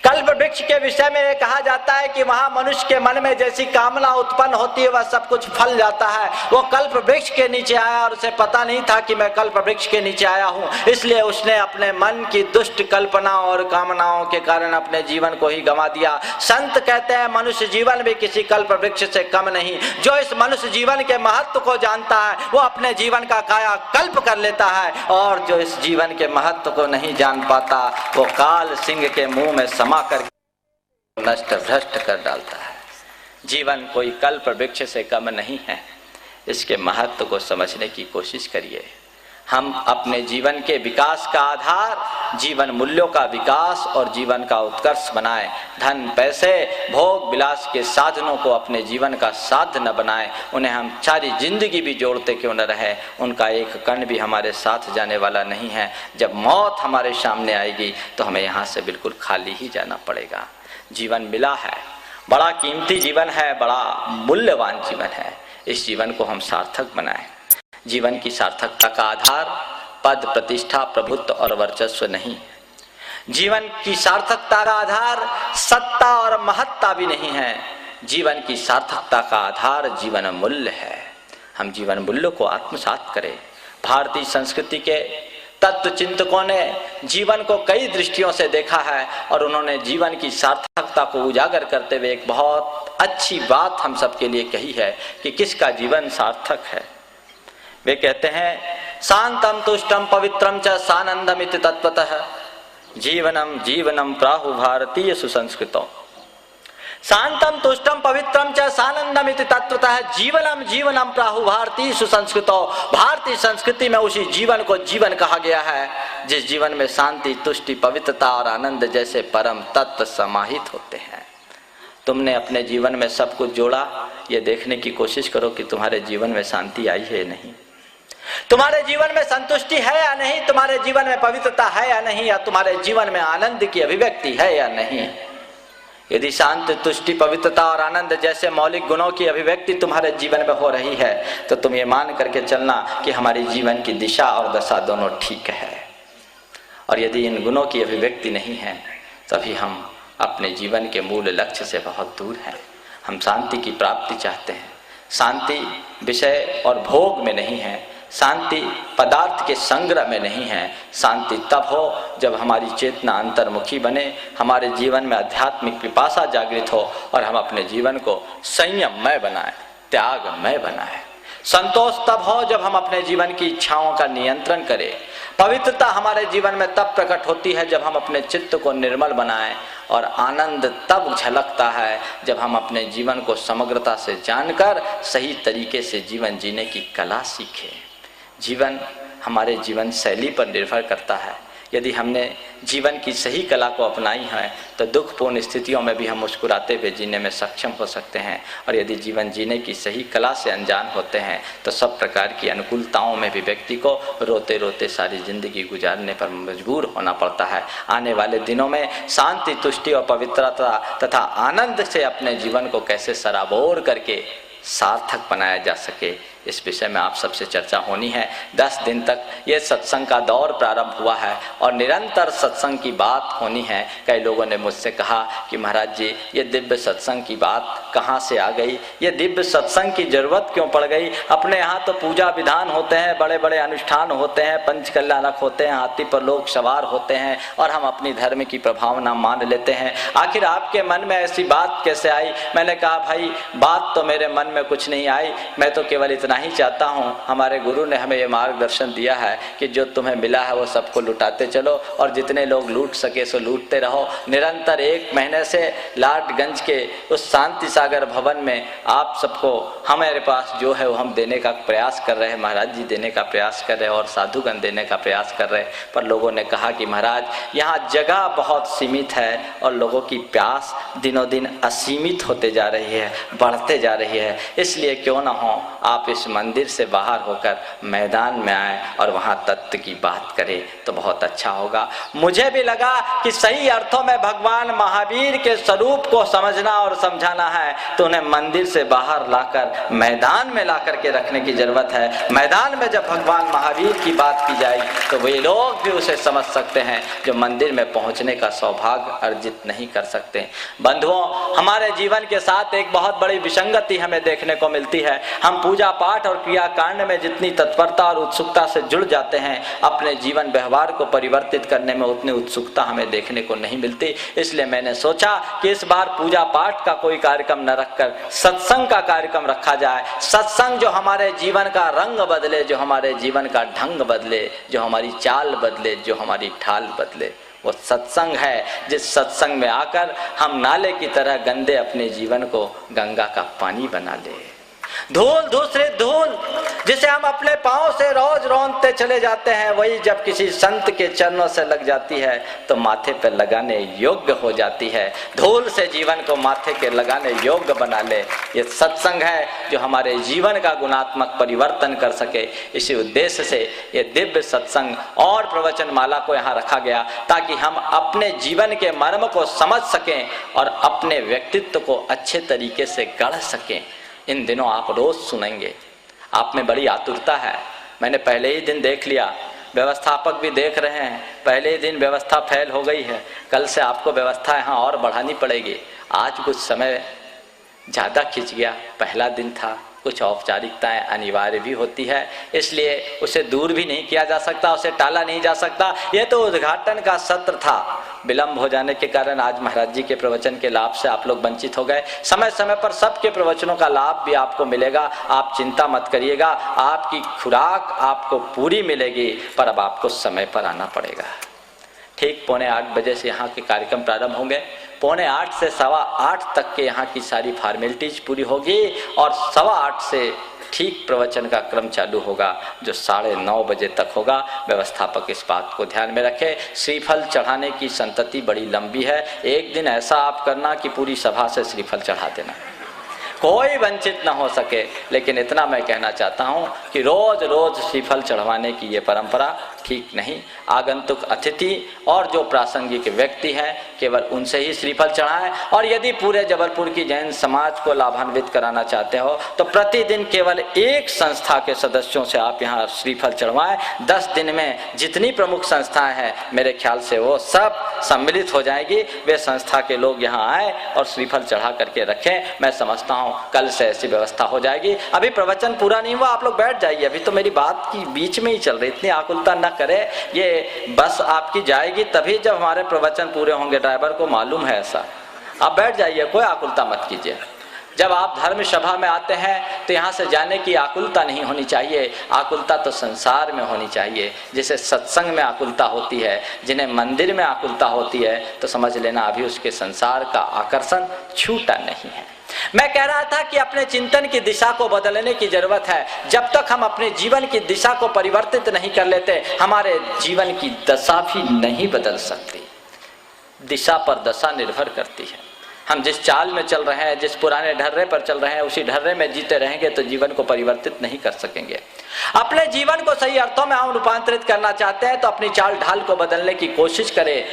[SPEAKER 1] कल्प वृक्ष के विषय में ये कहा जाता है कि वहां मनुष्य के मन में जैसी कामना उत्पन्न होती है वह सब कुछ फल जाता है। वो कल्प वृक्ष के नीचे आया और उसे पता नहीं था कि मैं कल्प वृक्ष के नीचे आया हूं, इसलिए उसने अपने मन की दुष्ट कल्पनाओं और कामनाओं के कारण अपने जीवन को ही गंवा दिया। संत कहते हैं मनुष्य जीवन भी किसी कल्प वृक्ष से कम नहीं। जो इस मनुष्य जीवन के महत्व को जानता है वो अपने जीवन का कायाकल्प कर लेता है, और जो इस जीवन के महत्व को नहीं जान पाता वो काल सिंह के मुंह में समा कर नष्ट भ्रष्ट कर डालता है। जीवन कोई कल्प वृक्ष से कम नहीं है, इसके महत्व को समझने की कोशिश करिए। हम अपने जीवन के विकास का आधार जीवन मूल्यों का विकास और जीवन का उत्कर्ष बनाएं। धन पैसे भोग विलास के साधनों को अपने जीवन का साध्य न बनाएं। उन्हें हम सारी जिंदगी भी जोड़ते क्यों न रहे, उनका एक कण भी हमारे साथ जाने वाला नहीं है। जब मौत हमारे सामने आएगी तो हमें यहाँ से बिल्कुल खाली ही जाना पड़ेगा। जीवन मिला है, बड़ा कीमती जीवन है, बड़ा मूल्यवान जीवन है। इस जीवन को हम सार्थक बनाएं। जीवन की सार्थकता का आधार पद प्रतिष्ठा प्रभुत्व और वर्चस्व नहीं। जीवन की सार्थकता का आधार सत्ता और महत्ता भी नहीं है। जीवन की सार्थकता का आधार जीवन मूल्य है। हम जीवन मूल्यों को आत्मसात करें। भारतीय संस्कृति के तत्व चिंतकों ने जीवन को कई दृष्टियों से देखा है और उन्होंने जीवन की सार्थकता को उजागर करते हुए एक बहुत अच्छी बात हम सबके लिए कही है कि किसका जीवन सार्थक है। वे कहते हैं शांतम तुष्टम पवित्रम च सानंदमिति तत्वतः जीवनम जीवनम प्राहु भारतीय सुसंस्कृतौ। शांतम तुष्टम पवित्रम च सानंदमिति तत्वतः जीवनम जीवनम प्राहु भारतीय सुसंस्कृतौ। भारतीय संस्कृति में उसी जीवन को जीवन कहा गया है जिस जीवन में शांति तुष्टि पवित्रता और आनंद जैसे परम तत्व समाहित होते हैं। तुमने अपने जीवन में सब कुछ जोड़ा, ये देखने की कोशिश करो कि तुम्हारे जीवन में शांति आई है या नहीं, तुम्हारे जीवन में संतुष्टि है या नहीं, तुम्हारे जीवन में पवित्रता है या नहीं, या तुम्हारे जीवन में आनंद की अभिव्यक्ति है या नहीं। यदि शांति तुष्टि पवित्रता और आनंद जैसे मौलिक गुणों की अभिव्यक्ति तुम्हारे जीवन में हो रही है तो तुम ये मान करके चलना कि हमारी जीवन की दिशा और दशा दोनों ठीक है। और यदि इन गुणों की अभिव्यक्ति नहीं है तभी हम अपने जीवन के मूल लक्ष्य से बहुत दूर हैं। हम शांति की प्राप्ति चाहते हैं। शांति विषय और भोग में नहीं है, शांति पदार्थ के संग्रह में नहीं है। शांति तब हो जब हमारी चेतना अंतर्मुखी बने, हमारे जीवन में आध्यात्मिक पिपासा जागृत हो और हम अपने जीवन को संयममय बनाएं, त्यागमय बनाएं। संतोष तब हो जब हम अपने जीवन की इच्छाओं का नियंत्रण करें। पवित्रता हमारे जीवन में तब प्रकट होती है जब हम अपने चित्त को निर्मल बनाएं, और आनंद तब झलकता है जब हम अपने जीवन को समग्रता से जानकर सही तरीके से जीवन जीने की कला सीखें। जीवन हमारे जीवन शैली पर निर्भर करता है। यदि हमने जीवन की सही कला को अपनाई है तो दुखपूर्ण स्थितियों में भी हम मुस्कुराते हुए जीने में सक्षम हो सकते हैं, और यदि जीवन जीने की सही कला से अनजान होते हैं तो सब प्रकार की अनुकूलताओं में भी व्यक्ति को रोते रोते सारी जिंदगी गुजारने पर मजबूर होना पड़ता है। आने वाले दिनों में शांति तुष्टि और पवित्रता तथा आनंद से अपने जीवन को कैसे सराबोर करके सार्थक बनाया जा सके, इस विषय में आप सबसे चर्चा होनी है। 10 दिन तक ये सत्संग का दौर प्रारंभ हुआ है और निरंतर सत्संग की बात होनी है। कई लोगों ने मुझसे कहा कि महाराज जी ये दिव्य सत्संग की बात कहाँ से आ गई, ये दिव्य सत्संग की जरूरत क्यों पड़ गई? अपने यहाँ तो पूजा विधान होते हैं, बड़े बड़े अनुष्ठान होते हैं, पंच कल्याणक होते हैं, हाथी पर लोग सवार होते हैं और हम अपनी धर्म की प्रभावना मान लेते हैं। आखिर आपके मन में ऐसी बात कैसे आई? मैंने कहा भाई बात तो मेरे मन में कुछ नहीं आई, मैं तो केवल इतना ही चाहता हूँ, हमारे गुरु ने हमें ये मार्गदर्शन दिया है कि जो तुम्हें मिला है वो सबको लुटाते चलो और जितने लोग लूट सके सो लूटते रहो। निरंतर 1 महीने से लाडगंज के उस शांति सागर भवन में आप सबको हमारे पास जो है वो हम देने का प्रयास कर रहे हैं, महाराज जी देने का प्रयास कर रहे हैं और साधुगण देने का प्रयास कर रहे हैं। पर लोगों ने कहा कि महाराज यहाँ जगह बहुत सीमित है और लोगों की प्यास दिनों दिन असीमित होते जा रही है, बढ़ते जा रही है, इसलिए क्यों ना हो आप इस मंदिर से बाहर होकर मैदान में आए और वहाँ तत्व की बात करें तो बहुत अच्छा होगा। मुझे भी लगा कि सही अर्थों में भगवान महावीर के स्वरूप को समझना और समझाना है तो उन्हें मंदिर से बाहर लाकर मैदान में ला करके रखने की जरूरत है। मैदान में जब भगवान महावीर की बात की जाए तो वे लोग भी उसे समझ सकते हैं जो मंदिर में पहुंचने का सौभाग्य अर्जित नहीं कर सकते। बंधुओं, हमारे जीवन के साथ एक बहुत बड़ी विसंगति हमें देखने को मिलती है। हम पूजा पाठ और क्रियाकांड में जितनी तत्परता और उत्सुकता से जुड़ जाते हैं, अपने जीवन व्यवहार को परिवर्तित करने में उतनी उत्सुकता हमें देखने को नहीं मिलती। इसलिए मैंने सोचा कि इस बार पूजा पाठ का कोई कार्यक्रम न रखकर सत्संग का कार्यक्रम रखा जाए। सत्संग जो हमारे जीवन का रंग बदले, जो हमारे जीवन का ढंग बदले, जो हमारी चाल बदले, जो हमारी ढाल बदले, वो सत्संग है जिस सत्संग में आकर हम नाले की तरह गंदे अपने जीवन को गंगा का पानी बना ले। धूल दूसरे धूल जिसे हम अपने पांव से रोज रौंदते चले जाते हैं, वही जब किसी संत के चरणों से लग जाती है तो माथे पर लगाने योग्य हो जाती है। धूल से जीवन को माथे के लगाने योग्य बना ले। ये सत्संग है जो हमारे जीवन का गुणात्मक परिवर्तन कर सके। इसी उद्देश्य से ये दिव्य सत्संग और प्रवचन माला को यहाँ रखा गया ताकि हम अपने जीवन के मर्म को समझ सकें और अपने व्यक्तित्व को अच्छे तरीके से गढ़ सकें। इन दिनों आप रोज सुनेंगे, आप में बड़ी आतुरता है। मैंने पहले ही दिन देख लिया, व्यवस्थापक भी देख रहे हैं, पहले ही दिन व्यवस्था फेल हो गई है, कल से आपको व्यवस्था यहाँ और बढ़ानी पड़ेगी। आज कुछ समय ज़्यादा खिंच गया, पहला दिन था, कुछ औपचारिकताएं अनिवार्य भी होती है, इसलिए उसे दूर भी नहीं किया जा सकता, उसे टाला नहीं जा सकता। ये तो उद्घाटन का सत्र था, विलंब हो जाने के कारण आज महाराज जी के प्रवचन के लाभ से आप लोग वंचित हो गए। समय समय पर सबके प्रवचनों का लाभ भी आपको मिलेगा, आप चिंता मत करिएगा, आपकी खुराक आपको पूरी मिलेगी, पर अब आपको समय पर आना पड़ेगा। ठीक 7:45 बजे से यहाँ के कार्यक्रम प्रारंभ होंगे। 7:45 से 8:15 तक के यहाँ की सारी फॉर्मेलिटीज पूरी होगी और 8:15 से ठीक प्रवचन का क्रम चालू होगा जो 9:30 बजे तक होगा। व्यवस्थापक इस बात को ध्यान में रखे। श्रीफल चढ़ाने की संतति बड़ी लंबी है, एक दिन ऐसा आप करना कि पूरी सभा से श्रीफल चढ़ा देना, कोई वंचित न हो सके। लेकिन इतना मैं कहना चाहता हूँ कि रोज रोज श्रीफल चढ़वाने की ये परंपरा ठीक नहीं। आगंतुक अतिथि और जो प्रासंगिक व्यक्ति हैं केवल उनसे ही श्रीफल चढ़ाएं, और यदि पूरे जबलपुर की जैन समाज को लाभान्वित कराना चाहते हो तो प्रतिदिन केवल एक संस्था के सदस्यों से आप यहाँ श्रीफल चढ़वाएं। 10 दिन में जितनी प्रमुख संस्थाएं हैं मेरे ख्याल से वो सब सम्मिलित हो जाएगी, वे संस्था के लोग यहाँ आए और श्रीफल चढ़ा करके रखें। मैं समझता हूँ कल से ऐसी व्यवस्था हो जाएगी। अभी प्रवचन पूरा नहीं हुआ, आप लोग बैठ जाइए, अभी तो मेरी बात की बीच में ही चल रही, इतनी आकुलता न करे। ये बस आपकी जाएगी तभी जब हमारे प्रवचन पूरे होंगे, ड्राइवर को मालूम है ऐसा। आप बैठ जाइए, कोई आकुलता मत कीजिए। जब आप धर्म सभा में आते हैं तो यहाँ से जाने की आकुलता नहीं होनी चाहिए। आकुलता तो संसार में होनी चाहिए, जिसे सत्संग में आकुलता होती है, जिन्हें मंदिर में आकुलता होती है, तो समझ लेना अभी उसके संसार का आकर्षण छूटा नहीं है। मैं कह रहा था कि अपने चिंतन की दिशा को बदलने की जरूरत है। जब तक हम अपने जीवन की दिशा को परिवर्तित नहीं कर लेते, हमारे जीवन की दशा भी नहीं बदल सकती। दिशा पर दशा निर्भर करती है। हम जिस चाल में चल रहे हैं, जिस पुराने ढर्रे पर चल रहे हैं, उसी ढर्रे में जीते रहेंगे तो जीवन को परिवर्तित नहीं कर सकेंगे। अपने जीवन को सही अर्थों में हम रूपांतरित करना चाहते हैं तो अपनी चाल ढाल को बदलने की कोशिश करें।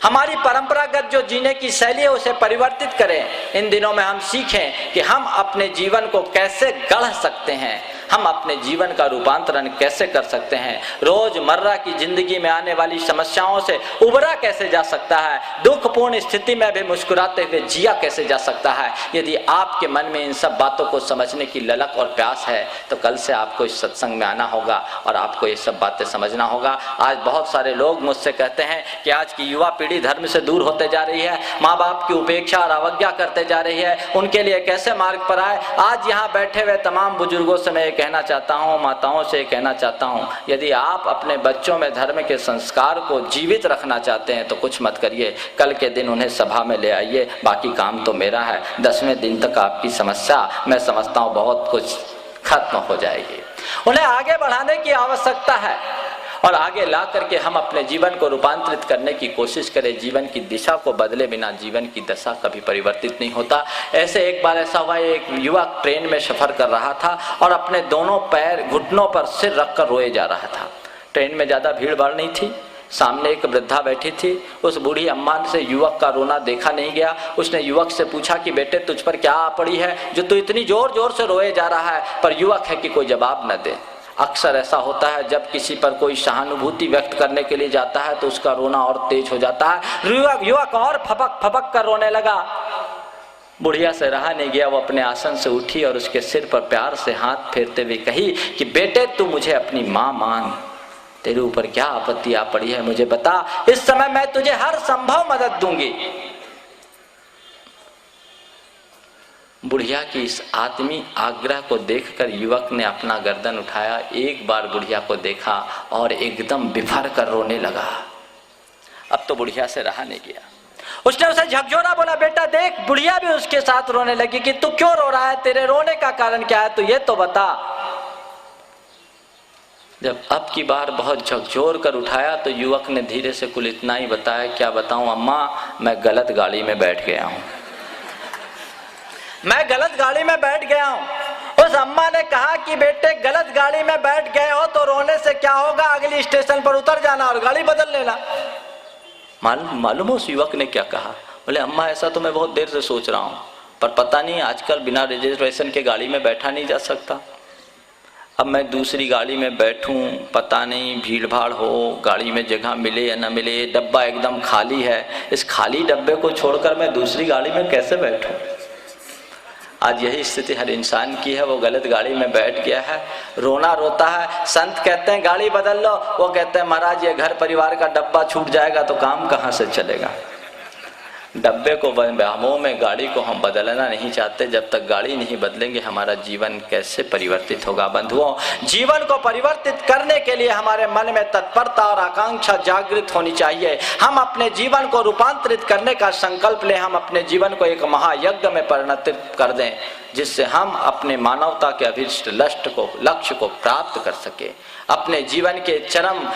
[SPEAKER 1] हमारी परंपरागत जो जीने की शैली है उसे परिवर्तित करें। इन दिनों में हम सीखें कि हम अपने जीवन को कैसे गढ़ सकते हैं। हम अपने जीवन का रूपांतरण कैसे कर सकते हैं, रोजमर्रा की जिंदगी में आने वाली समस्याओं से उबरा कैसे जा सकता है, दुखपूर्ण स्थिति में भी मुस्कुराते हुए जिया कैसे जा सकता है। यदि आपके मन में इन सब बातों को समझने की ललक और प्यास है तो कल से आपको इस सत्संग में आना होगा और आपको ये सब बातें समझना होगा। आज बहुत सारे लोग मुझसे कहते हैं कि आज की युवा पीढ़ी धर्म से दूर होते जा रही है, माँ बाप की उपेक्षा और अवज्ञा करते जा रही है, उनके लिए कैसे मार्ग पर आए। आज यहाँ बैठे हुए तमाम बुजुर्गों से मैं ये कहना चाहता हूँ, माताओं से कहना चाहता हूँ, यदि आप अपने बच्चों में धर्म के संस्कार को जीवित रखना चाहते हैं तो कुछ मत करिए, कल के दिन उन्हें सभा में ले आइए, बाकी काम तो मेरा है। 10वें दिन तक आपकी समस्या मैं समझता हूँ बहुत कुछ खत्म हो जाएगी। उन्हें आगे बढ़ाने की आवश्यकता है और आगे ला करके हम अपने जीवन को रूपांतरित करने की कोशिश करें। जीवन की दिशा को बदले बिना जीवन की दशा कभी परिवर्तित नहीं होता। ऐसे एक बार ऐसा हुआ, एक युवक ट्रेन में सफर कर रहा था और अपने दोनों पैर घुटनों पर सिर रखकर रोए जा रहा था। ट्रेन में ज्यादा भीड़ भाड़ नहीं थी, सामने एक वृद्धा बैठी थी। उस बूढ़ी अम्मा से युवक का रोना देखा नहीं गया। उसने युवक से पूछा कि बेटे तुझ पर क्या आ पड़ी है जो तू इतनी जोर जोर से रोए जा रहा है, पर युवक है कि कोई जवाब न दे। अक्सर ऐसा होता है जब किसी पर कोई सहानुभूति व्यक्त करने के लिए जाता है तो उसका रोना और तेज हो जाता है। युवक और फपक फपक कर रोने लगा। बुढ़िया से रहा नहीं गया, वो अपने आसन से उठी और उसके सिर पर प्यार से हाथ फेरते हुए कही कि बेटे तू मुझे अपनी माँ मान, तेरे ऊपर क्या आपत्ति आ पड़ी है मुझे बता, इस समय मैं तुझे हर संभव मदद दूंगी। बुढ़िया की इस आत्मी आग्रह को देखकर युवक ने अपना गर्दन उठाया, एक बार बुढ़िया को देखा और एकदम बिफर कर रोने लगा। अब तो बुढ़िया से रहा नहीं गया। उसने उसे झकझोरा, बोला बेटा देख। बुढ़िया भी उसके साथ रोने लगी कि तू क्यों रो रहा है, तेरे रोने का कारण क्या है, तू ये तो बता। जब अब की बार बहुत झकझोर कर उठाया तो युवक ने धीरे से कुल इतना ही बताया, क्या बताऊं अम्मा, मैं गलत गाड़ी में बैठ गया हूं, मैं गलत गाड़ी में बैठ गया हूं। उस अम्मा ने कहा कि बेटे गलत गाड़ी में बैठ गए हो तो रोने से क्या होगा, अगली स्टेशन पर उतर जाना और गाड़ी बदल लेना। मालूम उस युवक ने क्या कहा, बोले अम्मा ऐसा तो मैं बहुत देर से सोच रहा हूं, पर पता नहीं आजकल बिना रिजर्वेशन के गाड़ी में बैठा नहीं जा सकता। अब मैं दूसरी गाड़ी में बैठूं, पता नहीं भीड़ भाड़ हो, गाड़ी में जगह मिले या न मिले, डब्बा एकदम खाली है, इस खाली डब्बे को छोड़कर मैं दूसरी गाड़ी में कैसे बैठूं। आज यही स्थिति हर इंसान की है, वो गलत गाड़ी में बैठ गया है, रोना रोता है। संत कहते हैं गाड़ी बदल लो, वो कहते हैं महाराज ये घर परिवार का डब्बा छूट जाएगा तो काम कहाँ से चलेगा। डब्बे को मुंह में गाड़ी को हम बदलना नहीं चाहते। जब तक गाड़ी नहीं बदलेंगे हमारा जीवन कैसे परिवर्तित होगा। बंधुओं, जीवन को परिवर्तित करने के लिए हमारे मन में तत्परता और आकांक्षा जागृत होनी चाहिए। हम अपने जीवन को रूपांतरित करने का संकल्प लें, हम अपने जीवन को एक महायज्ञ में परिणत कर दें, जिससे हम अपने मानवता के अभिष्ट लक्ष्य को प्राप्त कर सके, अपने जीवन के चरम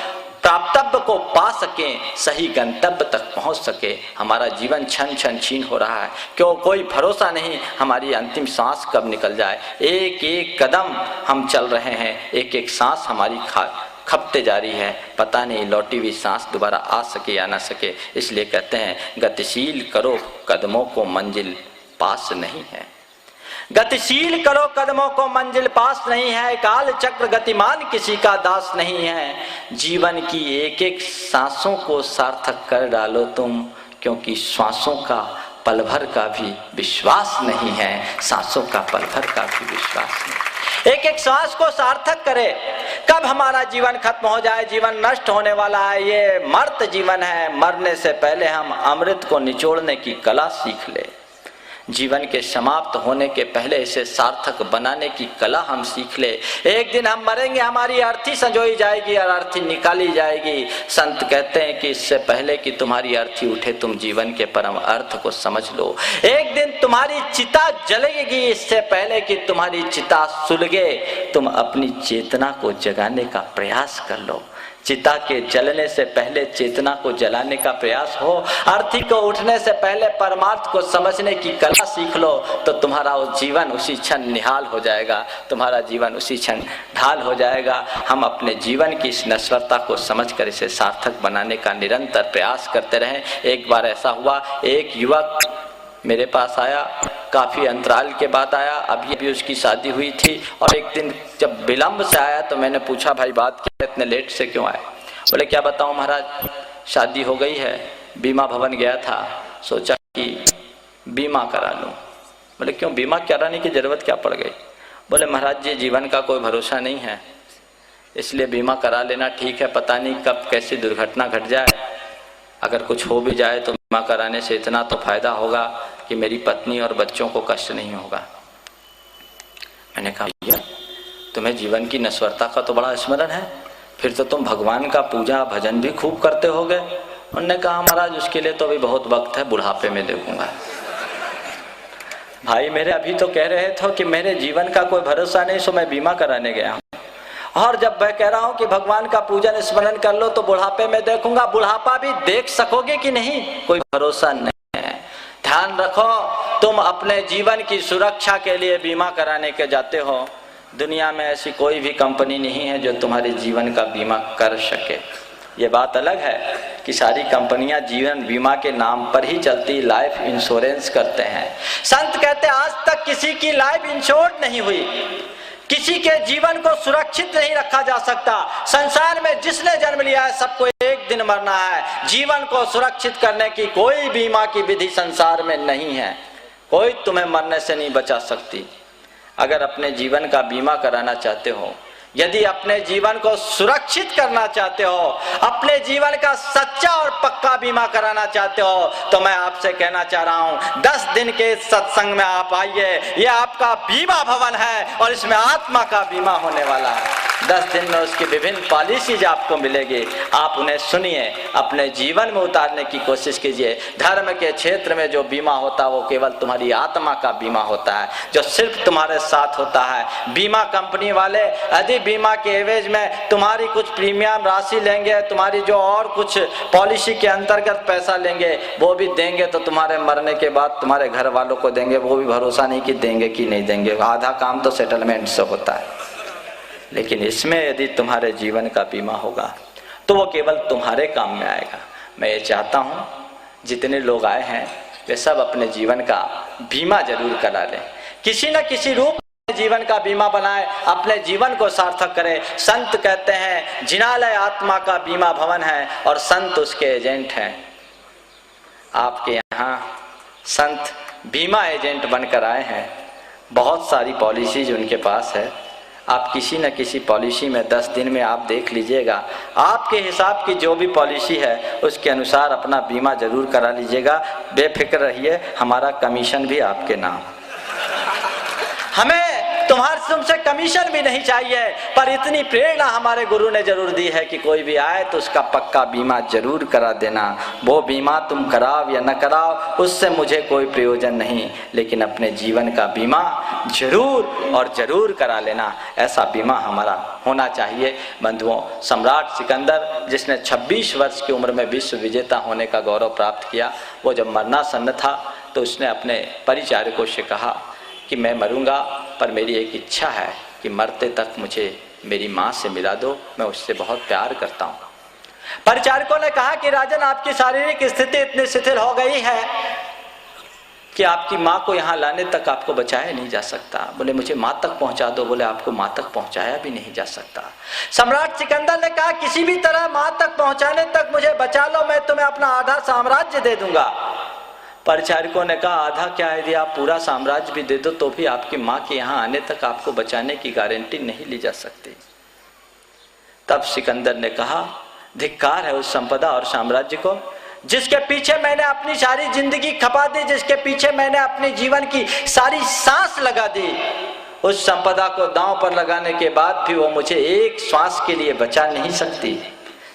[SPEAKER 1] प्राप्तव्य को पा सकें, सही गंतव्य तक पहुंच सके। हमारा जीवन क्षण क्षण छीन हो रहा है, क्यों कोई भरोसा नहीं हमारी अंतिम सांस कब निकल जाए। एक एक कदम हम चल रहे हैं, एक एक सांस हमारी खपते जा रही है, पता नहीं लौटी हुई सांस दोबारा आ सके या ना सके। इसलिए कहते हैं गतिशील करो कदमों को मंजिल पास नहीं है, गतिशील करो कदमों को मंजिल पास नहीं है, काल चक्र गतिमान किसी का दास नहीं है। जीवन की एक एक सांसों को सार्थक कर डालो तुम, क्योंकि श्वासों का पल भर का भी विश्वास नहीं है, सांसों का पल भर का भी विश्वास नहीं। एक एक सांस को सार्थक करे। कब हमारा जीवन खत्म हो जाए, जीवन नष्ट होने वाला है, ये मर्त जीवन है। मरने से पहले हम अमृत को निचोड़ने की कला सीख ले, जीवन के समाप्त होने के पहले इसे सार्थक बनाने की कला हम सीख ले। एक दिन हम मरेंगे, हमारी अर्थी संजोई जाएगी और अर्थी निकाली जाएगी। संत कहते हैं कि इससे पहले कि तुम्हारी अर्थी उठे तुम जीवन के परम अर्थ को समझ लो। एक दिन तुम्हारी चिता जलेगी, इससे पहले कि तुम्हारी चिता सुलगे तुम अपनी चेतना को जगाने का प्रयास कर लो। चिता के जलने से पहले चेतना को जलाने का प्रयास हो। अर्थी को उठने से पहले परमार्थ को समझने की कला सीख लो, तो तुम्हारा वो जीवन उसी क्षण निहाल हो जाएगा, तुम्हारा जीवन उसी क्षण ढाल हो जाएगा। हम अपने जीवन की इस नश्वरता को समझकर इसे सार्थक बनाने का निरंतर प्रयास करते रहें। एक बार ऐसा हुआ, एक युवक मेरे पास आया, काफ़ी अंतराल के बाद आया। अभी भी उसकी शादी हुई थी और एक दिन जब विलम्ब से आया तो मैंने पूछा भाई बात क्या है, इतने लेट से क्यों आए? बोले क्या बताऊं महाराज, शादी हो गई है, बीमा भवन गया था, सोचा कि बीमा करा लूं। बोले क्यों, बीमा कराने की ज़रूरत क्या पड़ गई? बोले महाराज जी जीवन का कोई भरोसा नहीं है, इसलिए बीमा करा लेना ठीक है, पता नहीं कब कैसी दुर्घटना घट जाए, अगर कुछ हो भी जाए तो बीमा कराने से इतना तो फायदा होगा कि मेरी पत्नी और बच्चों को कष्ट नहीं होगा। मैंने कहा भैया तुम्हें जीवन की नश्वरता का तो बड़ा स्मरण है, फिर तो तुम भगवान का पूजा भजन भी खूब करते होगे। उन्होंने कहा महाराज उसके लिए तो अभी बहुत वक्त है, बुढ़ापे में देखूंगा। भाई मेरे अभी तो कह रहे थे कि मेरे जीवन का कोई भरोसा नहीं, सो मैं बीमा कराने गया हूँ, और जब मैं कह रहा हूँ कि भगवान का पूजन स्मरण कर लो तो बुढ़ापे में देखूंगा, बुढ़ापा भी देख सकोगे कि नहीं, कोई भरोसा नहीं है। ध्यान रखो, तुम अपने जीवन की सुरक्षा के लिए बीमा कराने के जाते हो, दुनिया में ऐसी कोई भी कंपनी नहीं है जो तुम्हारे जीवन का बीमा कर सके। ये बात अलग है कि सारी कंपनियां जीवन बीमा के नाम पर ही चलती, लाइफ इंश्योरेंस करते हैं। संत कहते आज तक किसी की लाइफ इंश्योर्ड नहीं हुई, किसी के जीवन को सुरक्षित नहीं रखा जा सकता। संसार में जिसने जन्म लिया है सबको एक दिन मरना है, जीवन को सुरक्षित करने की कोई बीमा की विधि संसार में नहीं है, कोई तुम्हें मरने से नहीं बचा सकती। अगर अपने जीवन का बीमा कराना चाहते हो, यदि अपने जीवन को सुरक्षित करना चाहते हो, अपने जीवन का सच्चा और पक्का बीमा कराना चाहते हो, तो मैं आपसे कहना चाह रहा हूं 10 दिन के सत्संग में आप आइए, ये आपका बीमा भवन है और इसमें आत्मा का बीमा होने वाला है। 10 दिन में उसकी विभिन्न पॉलिसीज आपको मिलेगी, आप उन्हें सुनिए, अपने जीवन में उतारने की कोशिश कीजिए। धर्म के क्षेत्र में जो बीमा होता है वो केवल तुम्हारी आत्मा का बीमा होता है, जो सिर्फ तुम्हारे साथ होता है। बीमा कंपनी वाले यदि बीमा के एवज में तुम्हारी कुछ प्रीमियम राशि लेंगे, तुम्हारी जो और कुछ पॉलिसी के अंतर्गत पैसा लेंगे वो भी देंगे, तो तुम्हारे मरने के बाद तुम्हारे घर वालों को देंगे, वो भी भरोसा नहीं कि देंगे कि नहीं देंगे, आधा काम तो सेटलमेंट से होता है। लेकिन इसमें यदि तुम्हारे जीवन का बीमा होगा तो वो केवल तुम्हारे काम में आएगा। मैं ये चाहता हूँ जितने लोग आए हैं वे सब अपने जीवन का बीमा जरूर करा लें, किसी न किसी रूप जीवन का बीमा बनाए, अपने जीवन को सार्थक करें। संत कहते हैं जिनालय आत्मा का बीमा भवन है और संत उसके एजेंट हैं। आपके यहाँ संत बीमा एजेंट बनकर आए हैं, बहुत सारी पॉलिसीज उनके पास है। आप किसी न किसी पॉलिसी में 10 दिन में आप देख लीजिएगा, आपके हिसाब की जो भी पॉलिसी है उसके अनुसार अपना बीमा जरूर करा लीजिएगा। बेफिक्र रहिए, हमारा कमीशन भी आपके नाम। हमें तुम्हारे तुमसे कमीशन भी नहीं चाहिए, पर इतनी प्रेरणा हमारे गुरु ने जरूर दी है कि कोई भी आए तो उसका पक्का बीमा जरूर करा देना। वो बीमा तुम कराओ या न कराओ उससे मुझे कोई प्रयोजन नहीं, लेकिन अपने जीवन का बीमा जरूर और जरूर करा लेना। ऐसा बीमा हमारा होना चाहिए। बंधुओं, सम्राट सिकंदर जिसने 26 वर्ष की उम्र में विश्व विजेता होने का गौरव प्राप्त किया, वो जब मरनासन्न था तो उसने अपने परिचारकों से कहा कि मैं मरूंगा पर मेरी एक इच्छा है कि मरते तक मुझे मेरी माँ से मिला दो, मैं उससे बहुत प्यार करता हूँ। परिचारकों ने कहा कि राजन आपकी शारीरिक स्थिति इतनी शिथिल हो गई है कि आपकी माँ को यहाँ लाने तक आपको बचाया नहीं जा सकता। बोले मुझे माँ तक पहुँचा दो। बोले आपको माँ तक पहुँचाया भी नहीं जा सकता। सम्राट सिकंदर ने कहा किसी भी तरह माँ तक पहुँचाने तक मुझे बचा लो, मैं तुम्हें अपना आधा साम्राज्य दे दूंगा। परिचारकों ने कहा आधा क्या है, यदि आप पूरा साम्राज्य भी दे दो तो भी आपकी माँ के यहाँ आने तक आपको बचाने की गारंटी नहीं ली जा सकती। तब सिकंदर ने कहा धिक्कार है उस संपदा और साम्राज्य को जिसके पीछे मैंने अपनी सारी जिंदगी खपा दी, जिसके पीछे मैंने अपने जीवन की सारी सांस लगा दी। उस संपदा को दांव पर लगाने के बाद भी वो मुझे एक श्वास के लिए बचा नहीं सकती।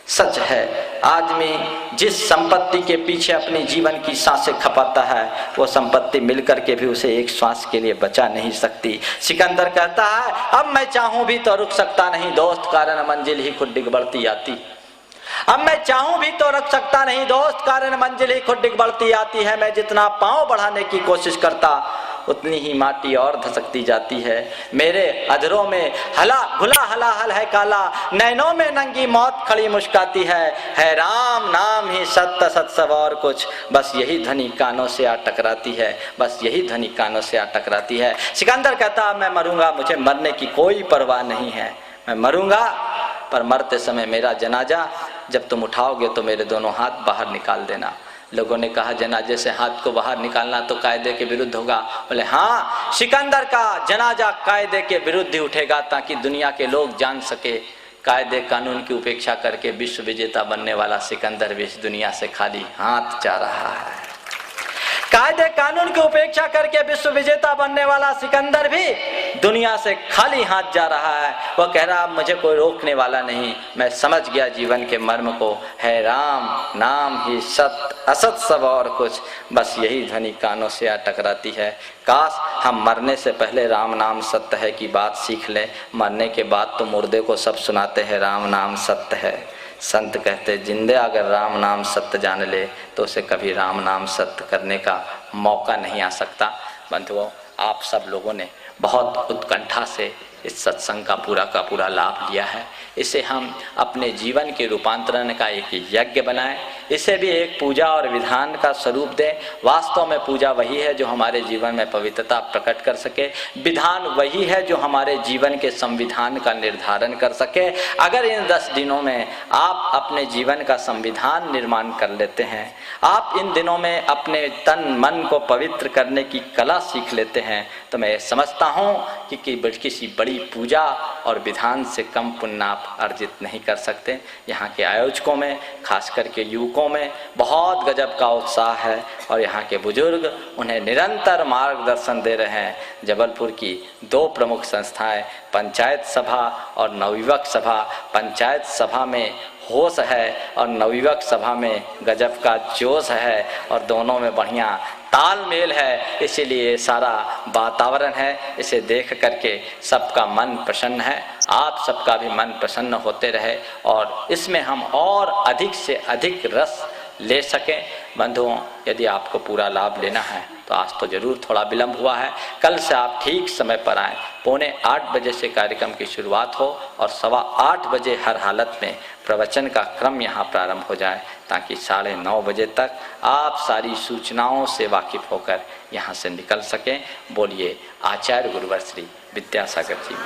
[SPEAKER 1] सच है, आदमी जिस संपत्ति के पीछे अपने जीवन की सांसें खपाता है वो संपत्ति मिलकर के भी उसे एक श्वास के लिए बचा नहीं सकती। सिकंदर कहता है अब मैं चाहूं भी तो रुक सकता नहीं दोस्त, कारण मंजिल ही खुद डिग बढ़ती आती। अब मैं चाहूं भी तो रुक सकता नहीं दोस्त, कारण मंजिल ही खुद डिग बढ़ती आती है। मैं जितना पांव बढ़ाने की कोशिश करता उतनी ही माटी और धसकती जाती है। मेरे अधरों में हला घुला हला हल है काला, नैनों में नंगी मौत खड़ी मुस्काती है राम नाम ही सत्य सत सब और कुछ, बस यही ध्वनि कानों से आ टकराती है, बस यही ध्वनि कानों से आ टकराती है। सिकंदर कहता मैं मरूंगा, मुझे मरने की कोई परवाह नहीं है, मैं मरूंगा पर मरते समय मेरा जनाजा जब तुम उठाओगे तो मेरे दोनों हाथ बाहर निकाल देना। लोगों ने कहा जनाजे से हाथ को बाहर निकालना तो कायदे के विरुद्ध होगा। बोले हाँ, सिकंदर का जनाजा कायदे के विरुद्ध ही उठेगा ताकि दुनिया के लोग जान सके कायदे कानून की उपेक्षा करके विश्व विजेता बनने वाला सिकंदर भी इस दुनिया से खाली हाथ जा रहा है। कायदे कानून की उपेक्षा करके विश्व विजेता बनने वाला सिकंदर भी दुनिया से खाली हाथ जा रहा है। वो कह रहा मुझे कोई रोकने वाला नहीं, मैं समझ गया जीवन के मर्म को, है राम नाम ही सत्य असत सब और कुछ, बस यही ध्वनि कानों से आ टकराती है। काश हम मरने से पहले राम नाम सत्य है की बात सीख लें, मरने के बाद तो मुर्दे को सब सुनाते हैं राम नाम सत्य है। संत कहते जिंदे अगर राम नाम सत्य जान ले तो उसे कभी राम नाम सत्य करने का मौका नहीं आ सकता। बंधुओं, आप सब लोगों ने बहुत उत्कंठा से इस सत्संग का पूरा लाभ लिया है। इसे हम अपने जीवन के रूपांतरण का एक यज्ञ बनाएं, इसे भी एक पूजा और विधान का स्वरूप दें। वास्तव में पूजा वही है जो हमारे जीवन में पवित्रता प्रकट कर सके, विधान वही है जो हमारे जीवन के संविधान का निर्धारण कर सके। अगर इन 10 दिनों में आप अपने जीवन का संविधान निर्माण कर लेते हैं, आप इन दिनों में अपने तन मन को पवित्र करने की कला सीख लेते हैं, तो मैं समझता हूँ कि किसी बड़ी पूजा और विधान से कम पुण्य आप अर्जित नहीं कर सकते। यहाँ के आयोजकों में, खास करके युवकों में बहुत गजब का उत्साह है और यहाँ के बुजुर्ग उन्हें निरंतर मार्गदर्शन दे रहे हैं। जबलपुर की 2 प्रमुख संस्थाएं, पंचायत सभा और नवयुवक सभा, पंचायत सभा में होश है और नवयुवक सभा में गजब का जोश है और दोनों में बढ़िया तालमेल है, इसीलिए सारा वातावरण है, इसे देख करके सबका मन प्रसन्न है। आप सबका भी मन प्रसन्न होते रहे और इसमें हम और अधिक से अधिक रस ले सकें। बंधुओं, यदि आपको पूरा लाभ लेना है तो आज तो जरूर थोड़ा विलंब हुआ है, कल से आप ठीक समय पर आएँ। 7:45 बजे से कार्यक्रम की शुरुआत हो और 8:15 बजे हर हालत में प्रवचन का क्रम यहाँ प्रारंभ हो जाए, ताकि 9:30 बजे तक आप सारी सूचनाओं से वाकिफ होकर यहाँ से निकल सकें। बोलिए आचार्य गुरुवर श्री विद्यासागर जी।